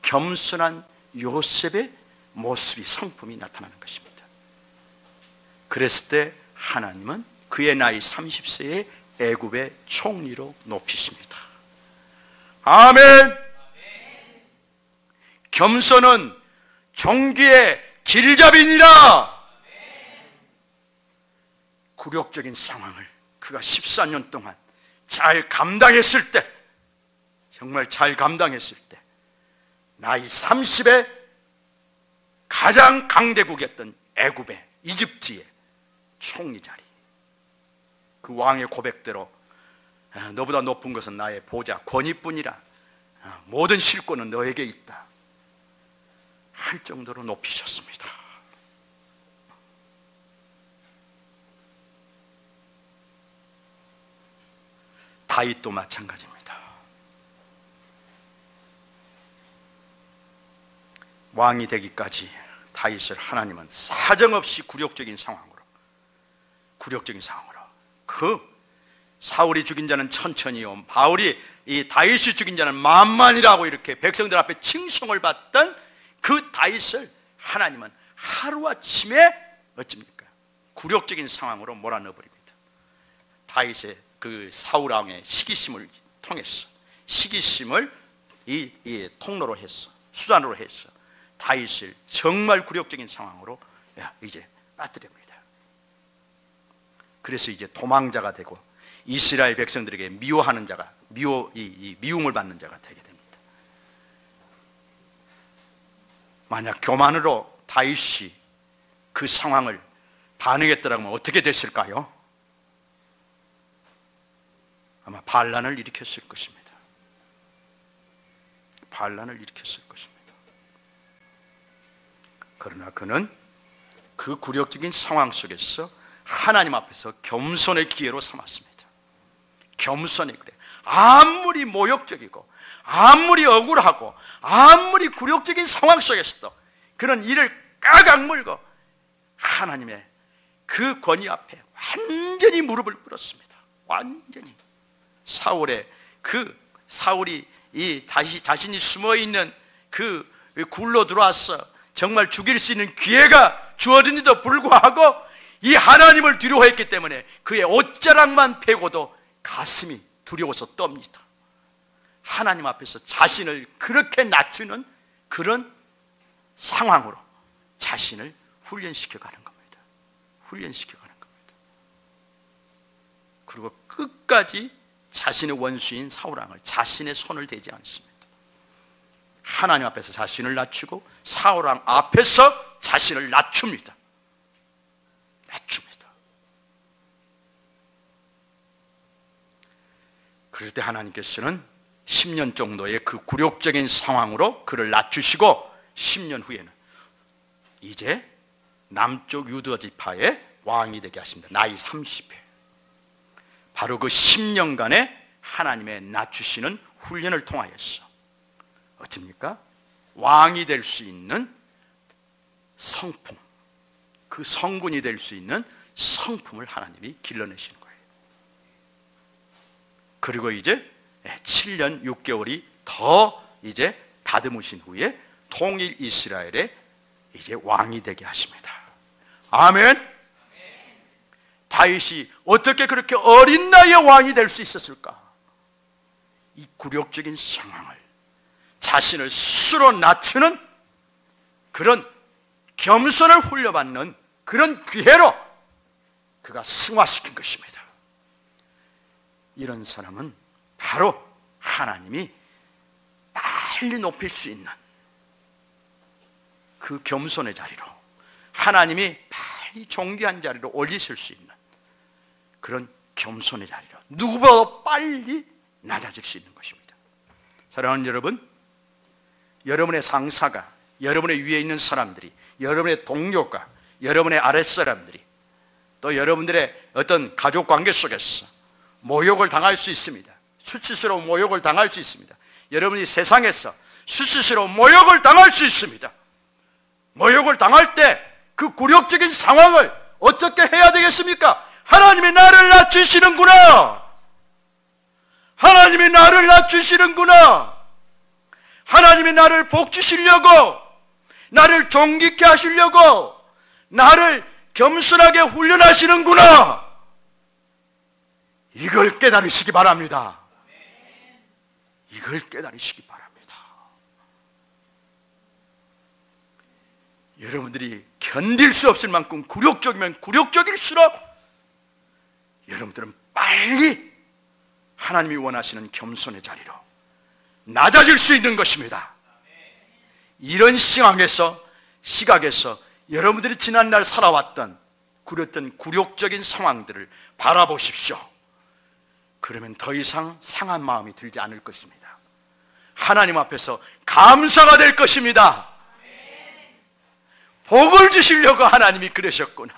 겸손한 요셉의 모습이, 성품이 나타나는 것입니다. 그랬을 때 하나님은 그의 나이 30세에 애굽의 총리로 높이십니다. 아멘. 겸손은 종기의 길잡이니라. 굴욕적인 상황을 그가 14년 동안 잘 감당했을 때, 정말 잘 감당했을 때, 나이 30에 가장 강대국이었던 애굽의, 이집트의 총리 자리, 그 왕의 고백대로 너보다 높은 것은 나의 보좌, 권위뿐이라, 모든 실권은 너에게 있다 할 정도로 높이셨습니다. 다윗도 마찬가지입니다. 왕이 되기까지 다윗을 하나님은 사정없이 굴욕적인 상황으로 그 사울이 죽인 자는 천천히요, 바울이 이 다윗이 죽인 자는 만만이라고 이렇게 백성들 앞에 칭송을 받던 그 다윗을 하나님은 하루아침에 어찌입니까? 굴욕적인 상황으로 몰아넣어 버립니다. 다윗의 그 사울 왕의 시기심을 통해서, 시기심을 이 통로로 해서, 수단으로 해서 다윗을 정말 굴욕적인 상황으로 이제 빠뜨립니다. 그래서 이제 도망자가 되고 이스라엘 백성들에게 미워하는 자가, 미움을 받는 자가 되게 됩니다. 만약 교만으로 다윗이 그 상황을 반응했더라면 어떻게 됐을까요? 아마 반란을 일으켰을 것입니다. 반란을 일으켰을 것입니다. 그러나 그는 그 굴욕적인 상황 속에서 하나님 앞에서 겸손의 기회로 삼았습니다. 겸손의 그래. 아무리 모욕적이고 아무리 억울하고 아무리 굴욕적인 상황 속에서도 그는 이를 까각 물고 하나님의 그 권위 앞에 완전히 무릎을 꿇었습니다. 완전히. 사울이 자신이 숨어있는 그 굴로 들어와서 정말 죽일 수 있는 기회가 주어진데도 불구하고 이 하나님을 두려워했기 때문에 그의 옷자락만 패고도 가슴이 두려워서 떱니다. 하나님 앞에서 자신을 그렇게 낮추는 그런 상황으로 자신을 훈련시켜 가는 겁니다. 훈련시켜 가는 겁니다. 그리고 끝까지 자신의 원수인 사울왕을 자신의 손을 대지 않습니다. 하나님 앞에서 자신을 낮추고 사울왕 앞에서 자신을 낮춥니다. 낮춥니다. 그럴 때 하나님께서는 10년 정도의 그 굴욕적인 상황으로 그를 낮추시고 10년 후에는 이제 남쪽 유다 지파의 왕이 되게 하십니다. 나이 30회. 바로 그 10년간의 하나님의 낮추시는 훈련을 통하여서 어떻습니까? 왕이 될 수 있는 성품, 그 성군이 될 수 있는 성품을 하나님이 길러내시는 거예요. 그리고 이제 7년 6개월이 더 이제 다듬으신 후에 통일 이스라엘의 이제 왕이 되게 하십니다. 아멘. 다윗이 어떻게 그렇게 어린 나이에 왕이 될 수 있었을까? 이 굴욕적인 상황을 자신을 스스로 낮추는 그런 겸손을 훈련받는 그런 기회로 그가 승화시킨 것입니다. 이런 사람은 바로 하나님이 빨리 높일 수 있는 그 겸손의 자리로, 하나님이 빨리 존귀한 자리로 올리실 수 있는 그런 겸손의 자리로 누구보다 빨리 낮아질 수 있는 것입니다. 사랑하는 여러분, 여러분의 상사가, 여러분의 위에 있는 사람들이, 여러분의 동료가, 여러분의 아랫사람들이, 또 여러분들의 어떤 가족관계 속에서 모욕을 당할 수 있습니다. 수치스러운 모욕을 당할 수 있습니다. 여러분이 세상에서 수치스러운 모욕을 당할 수 있습니다. 모욕을 당할 때 그 굴욕적인 상황을 어떻게 해야 되겠습니까? 하나님이 나를 낮추시는구나. 하나님이 나를 낮추시는구나. 하나님이 나를 복주시려고, 나를 존귀케 하시려고, 나를 겸손하게 훈련하시는구나. 이걸 깨달으시기 바랍니다. 이걸 깨달으시기 바랍니다. 여러분들이 견딜 수 없을 만큼 굴욕적이면 굴욕적일수록 여러분들은 빨리 하나님이 원하시는 겸손의 자리로 낮아질 수 있는 것입니다. 이런 시각에서 여러분들이 지난날 살아왔던 그랬던 굴욕적인 상황들을 바라보십시오. 그러면 더 이상 상한 마음이 들지 않을 것입니다. 하나님 앞에서 감사가 될 것입니다. 복을 주시려고 하나님이 그러셨구나.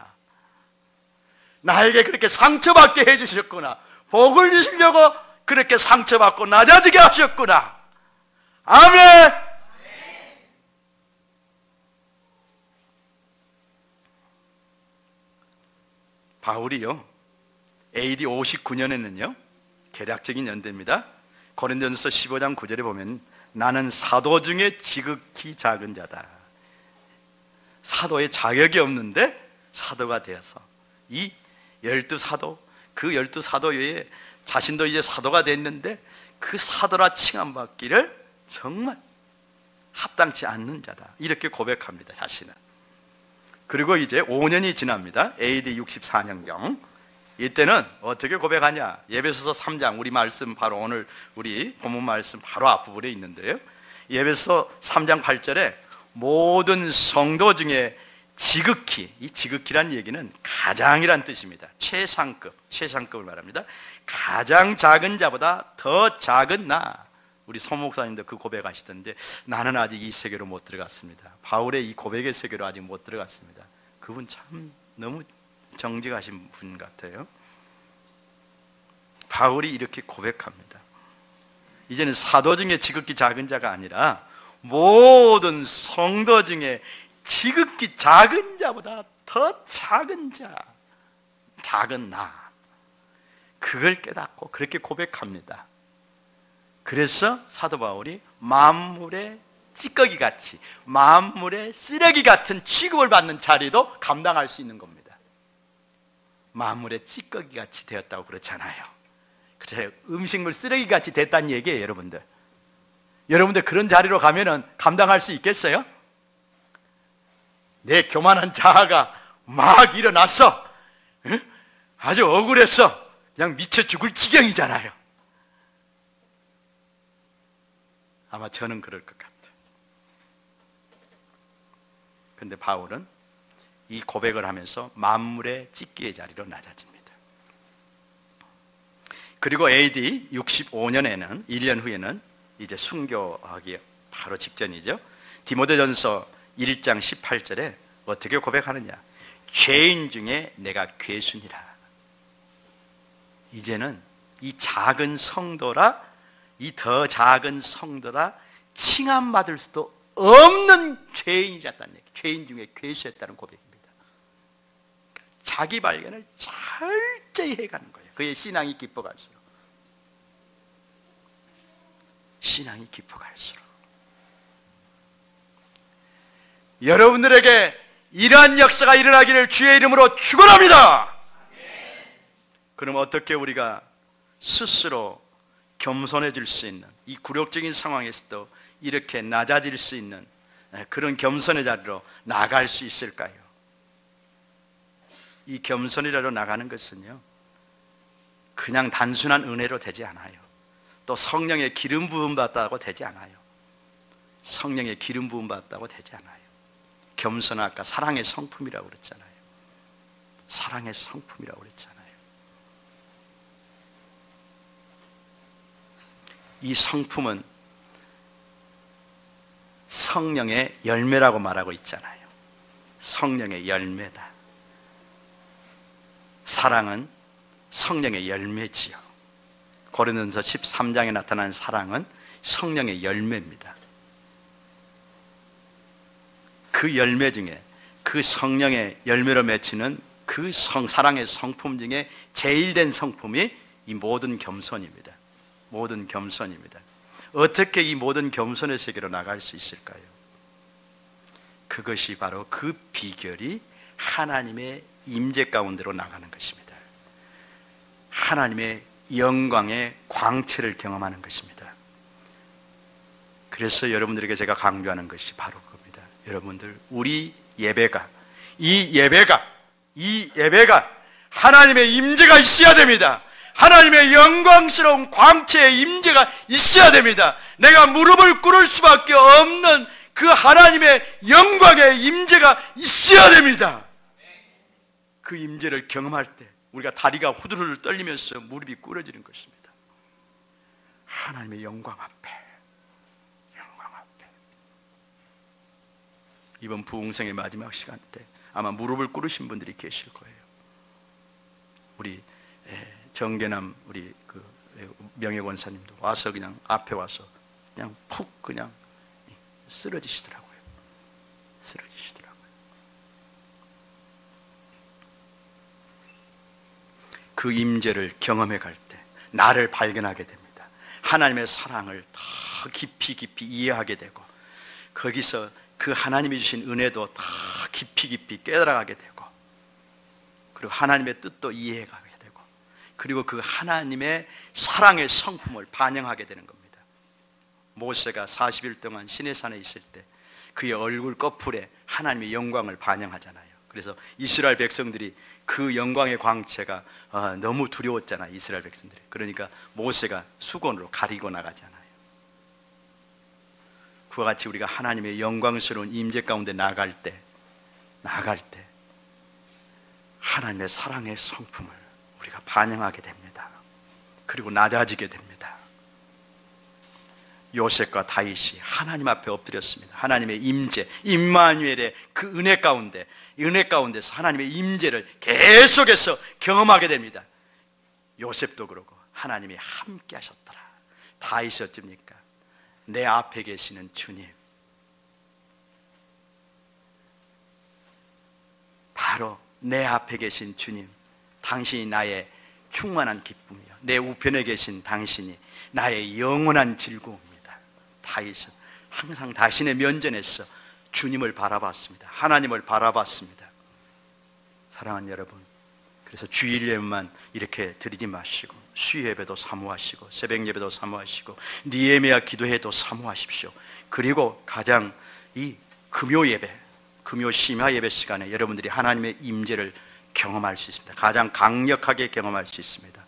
나에게 그렇게 상처받게 해주셨구나. 복을 주시려고 그렇게 상처받고 낮아지게 하셨구나. 아멘. 바울이요, AD 59년에는요, 계략적인 연대입니다. 고린도전서 15장 9절에 보면 나는 사도 중에 지극히 작은 자다. 사도의 자격이 없는데 사도가 되어서 이 12사도, 그 12사도 외에 자신도 이제 사도가 됐는데 그 사도라 칭함받기를 정말 합당치 않는 자다, 이렇게 고백합니다, 자신은. 그리고 이제 5년이 지납니다. AD 64년경. 이때는 어떻게 고백하냐? 에베소서 3장, 우리 말씀 바로 오늘 우리 본문 말씀 바로 앞부분에 있는데요, 에베소서 3장 8절에 모든 성도 중에 지극히, 이 지극히란 얘기는 가장이란 뜻입니다. 최상급을 말합니다. 가장 작은 자보다 더 작은 나. 우리 소 목사님도 그 고백하시던데 나는 아직 이 세계로 못 들어갔습니다. 바울의 이 고백의 세계로 아직 못 들어갔습니다. 그분 참 너무 정직하신 분 같아요. 바울이 이렇게 고백합니다. 이제는 사도 중에 지극히 작은 자가 아니라 모든 성도 중에 지극히 작은 자보다 더 작은 자, 작은 나, 그걸 깨닫고 그렇게 고백합니다. 그래서 사도 바울이 만물의 찌꺼기같이, 만물의 쓰레기 같은 취급을 받는 자리도 감당할 수 있는 겁니다. 만물의 찌꺼기같이 되었다고 그렇잖아요. 그래서 음식물 쓰레기같이 됐다는 얘기예요, 여러분들. 여러분들 그런 자리로 가면은 감당할 수 있겠어요? 내 교만한 자아가 막 일어났어. 아주 억울했어. 그냥 미쳐 죽을 지경이잖아요. 아마 저는 그럴 것 같아요. 근데 바울은 이 고백을 하면서 만물의 찢기의 자리로 낮아집니다. 그리고 AD 65년에는 1년 후에는 이제 순교하기 바로 직전이죠. 디모데전서 1장 18절에 어떻게 고백하느냐? 죄인 중에 내가 괴순이라. 이제는 이 작은 성도라, 이 더 작은 성도라 칭함받을 수도 없는 죄인이었다는 얘기, 죄인 중에 괴수였다는 고백입니다. 자기 발견을 철저히 해가는 거예요. 그의 신앙이 깊어갈수록, 신앙이 깊어갈수록. 여러분들에게 이러한 역사가 일어나기를 주의 이름으로 축원합니다. 그럼 어떻게 우리가 스스로 겸손해질 수 있는, 이 굴욕적인 상황에서도 이렇게 낮아질 수 있는 그런 겸손의 자리로 나갈 수 있을까요? 이 겸손의 자리로 나가는 것은요, 그냥 단순한 은혜로 되지 않아요. 또 성령의 기름 부음 받았다고 되지 않아요. 성령의 기름 부음 받았다고 되지 않아요. 겸손은 아까 사랑의 성품이라고 그랬잖아요. 사랑의 성품이라고 그랬잖아요. 이 성품은 성령의 열매라고 말하고 있잖아요. 성령의 열매다. 사랑은 성령의 열매지요. 고린도전서 13장에 나타난 사랑은 성령의 열매입니다. 그 열매 중에, 그 성령의 열매로 맺히는 그 사랑의 성품 중에 제일 된 성품이 이 모든 겸손입니다. 모든 겸손입니다. 어떻게 이 모든 겸손의 세계로 나갈 수 있을까요? 그것이 바로 그 비결이 하나님의 임재 가운데로 나가는 것입니다. 하나님의 영광의 광채를 경험하는 것입니다. 그래서 여러분들에게 제가 강조하는 것이 바로 그겁니다. 여러분들, 우리 예배가, 이 예배가 하나님의 임재가 있어야 됩니다. 하나님의 영광스러운 광채의 임재가 있어야 됩니다. 내가 무릎을 꿇을 수밖에 없는 그 하나님의 영광의 임재가 있어야 됩니다. 그 임재를 경험할 때 우리가 다리가 후들후들 떨리면서 무릎이 꿇어지는 것입니다. 하나님의 영광 앞에, 영광 앞에. 이번 부흥성의 마지막 시간 때 아마 무릎을 꿇으신 분들이 계실 거예요. 우리 정계남 우리 그 명예권사님도 와서 그냥 앞에 와서 그냥 푹 그냥 쓰러지시더라고요. 쓰러지시더라고요. 그 임재를 경험해 갈 때 나를 발견하게 됩니다. 하나님의 사랑을 더 깊이 이해하게 되고, 거기서 그 하나님이 주신 은혜도 더 깊이 깨달아가게 되고, 그리고 하나님의 뜻도 이해하게 되고, 그리고 그 하나님의 사랑의 성품을 반영하게 되는 겁니다. 모세가 40일 동안 시내산에 있을 때 그의 얼굴 꺼풀에 하나님의 영광을 반영하잖아요. 그래서 이스라엘 백성들이 그 영광의 광채가 너무 두려웠잖아요, 이스라엘 백성들이. 그러니까 모세가 수건으로 가리고 나가잖아요. 그와 같이 우리가 하나님의 영광스러운 임재 가운데 나갈 때 하나님의 사랑의 성품을 우리가 반영하게 됩니다. 그리고 낮아지게 됩니다. 요셉과 다윗이 하나님 앞에 엎드렸습니다. 하나님의 임재, 임마누엘의 그 은혜 가운데서 하나님의 임재를 계속해서 경험하게 됩니다. 요셉도 그러고 하나님이 함께 하셨더라. 다윗이 어쩝니까? 내 앞에 계시는 주님, 바로 내 앞에 계신 주님, 당신이 나의 충만한 기쁨이요, 내 우편에 계신 당신이 나의 영원한 즐거움입니다. 다윗은 항상 자신의 면전에서 주님을 바라봤습니다. 하나님을 바라봤습니다. 사랑하는 여러분, 그래서 주일 예배만 이렇게 드리지 마시고 수요 예배도 사모하시고 새벽 예배도 사모하시고 니에미아 기도회도 사모하십시오. 그리고 가장 이 금요 예배, 금요 심야 예배 시간에 여러분들이 하나님의 임재를 경험할 수 있습니다. 가장 강력하게 경험할 수 있습니다.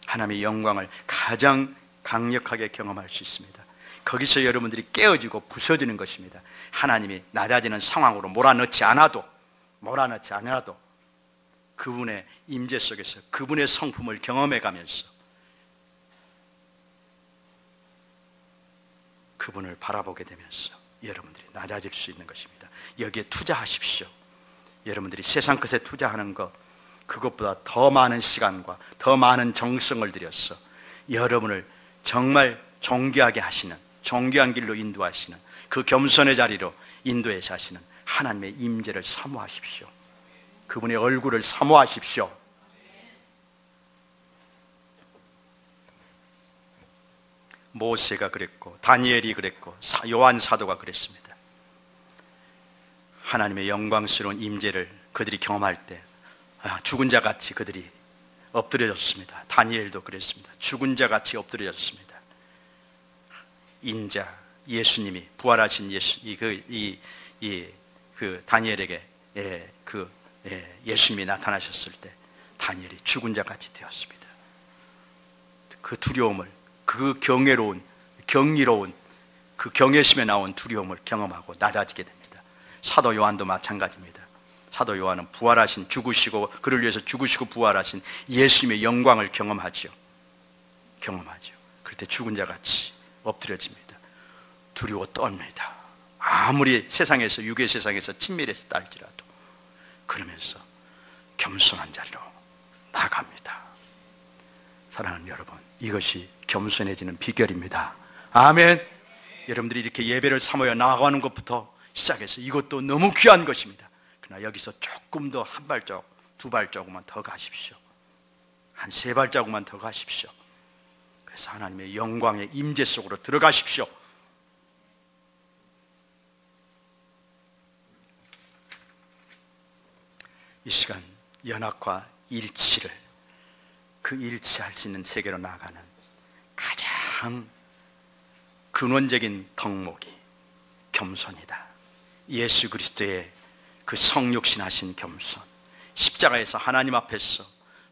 하나님의 영광을 가장 강력하게 경험할 수 있습니다. 거기서 여러분들이 깨어지고 부서지는 것입니다. 하나님이 낮아지는 상황으로 몰아넣지 않아도 그분의 임재 속에서 그분의 성품을 경험해 가면서 그분을 바라보게 되면서 여러분들이 낮아질 수 있는 것입니다. 여기에 투자하십시오. 여러분들이 세상 것에 투자하는 것, 그것보다 더 많은 시간과 더 많은 정성을 들여서 여러분을 정말 존귀하게 하시는, 존귀한 길로 인도하시는, 그 겸손의 자리로 인도해서 하시는 하나님의 임재를 사모하십시오. 그분의 얼굴을 사모하십시오. 모세가 그랬고 다니엘이 그랬고 요한 사도가 그랬습니다. 하나님의 영광스러운 임재를 그들이 경험할 때 죽은 자같이 그들이 엎드려졌습니다. 다니엘도 그랬습니다. 죽은 자같이 엎드려졌습니다. 인자 예수님이 부활하신 그 다니엘에게 예수님이 나타나셨을 때 다니엘이 죽은 자같이 되었습니다. 그 두려움을, 그 경이로운 그 경외심에 나온 두려움을 경험하고 낮아지게 됩니다. 사도 요한도 마찬가지입니다. 사도 요한은 부활하신, 죽으시고 그를 위해서 죽으시고 부활하신 예수님의 영광을 경험하죠. 그럴 때 죽은 자같이 엎드려집니다. 두려워 떱니다. 아무리 세상에서, 육의 세상에서 친밀해서 딸지라도. 그러면서 겸손한 자리로 나갑니다. 사랑하는 여러분, 이것이 겸손해지는 비결입니다. 아멘. 여러분들이 이렇게 예배를 사모여 나아가는 것부터 시작해서 이것도 너무 귀한 것입니다. 그러나 여기서 조금 더 한 발자국, 두 발자국만 더 가십시오. 한 세 발자국만 더 가십시오. 그래서 하나님의 영광의 임재 속으로 들어가십시오. 이 시간 연합과 일치를, 그 일치할 수 있는 세계로 나가는 가장 근원적인 덕목이 겸손이다. 예수 그리스도의 그 성육신하신 겸손, 십자가에서 하나님 앞에서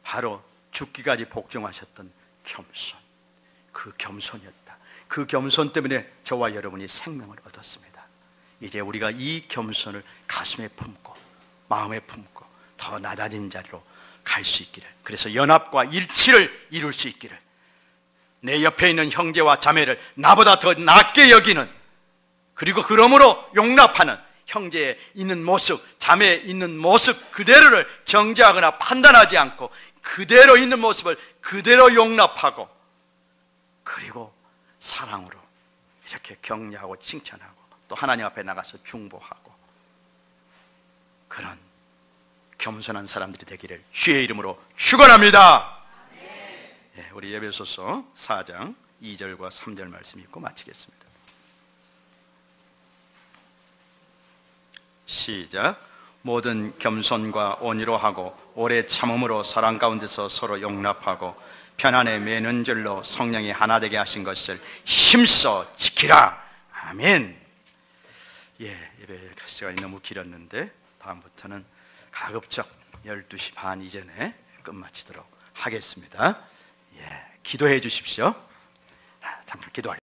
바로 죽기까지 복종하셨던 겸손, 그 겸손이었다. 그 겸손 때문에 저와 여러분이 생명을 얻었습니다. 이제 우리가 이 겸손을 가슴에 품고 마음에 품고 더 낮아진 자리로 갈 수 있기를, 그래서 연합과 일치를 이룰 수 있기를, 내 옆에 있는 형제와 자매를 나보다 더 낮게 여기는, 그리고 그러므로 용납하는 형제에 있는 모습, 자매에 있는 모습 그대로를 정죄하거나 판단하지 않고 그대로 있는 모습을 그대로 용납하고, 그리고 사랑으로 이렇게 격려하고 칭찬하고 또 하나님 앞에 나가서 중보하고, 그런 겸손한 사람들이 되기를 주의 이름으로 축원합니다. 네, 우리 에베소서 4장 2절과 3절 말씀 읽고 마치겠습니다. 시작. 모든 겸손과 온유로 하고 오래 참음으로 사랑 가운데서 서로 용납하고 편안에 매는 줄로 성령이 하나 되게 하신 것을 힘써 지키라. 아멘. 예배 시간이 너무 길었는데 다음부터는 가급적 12시 반 이전에 끝마치도록 하겠습니다. 기도해 주십시오. 잠깐 기도하겠습니다.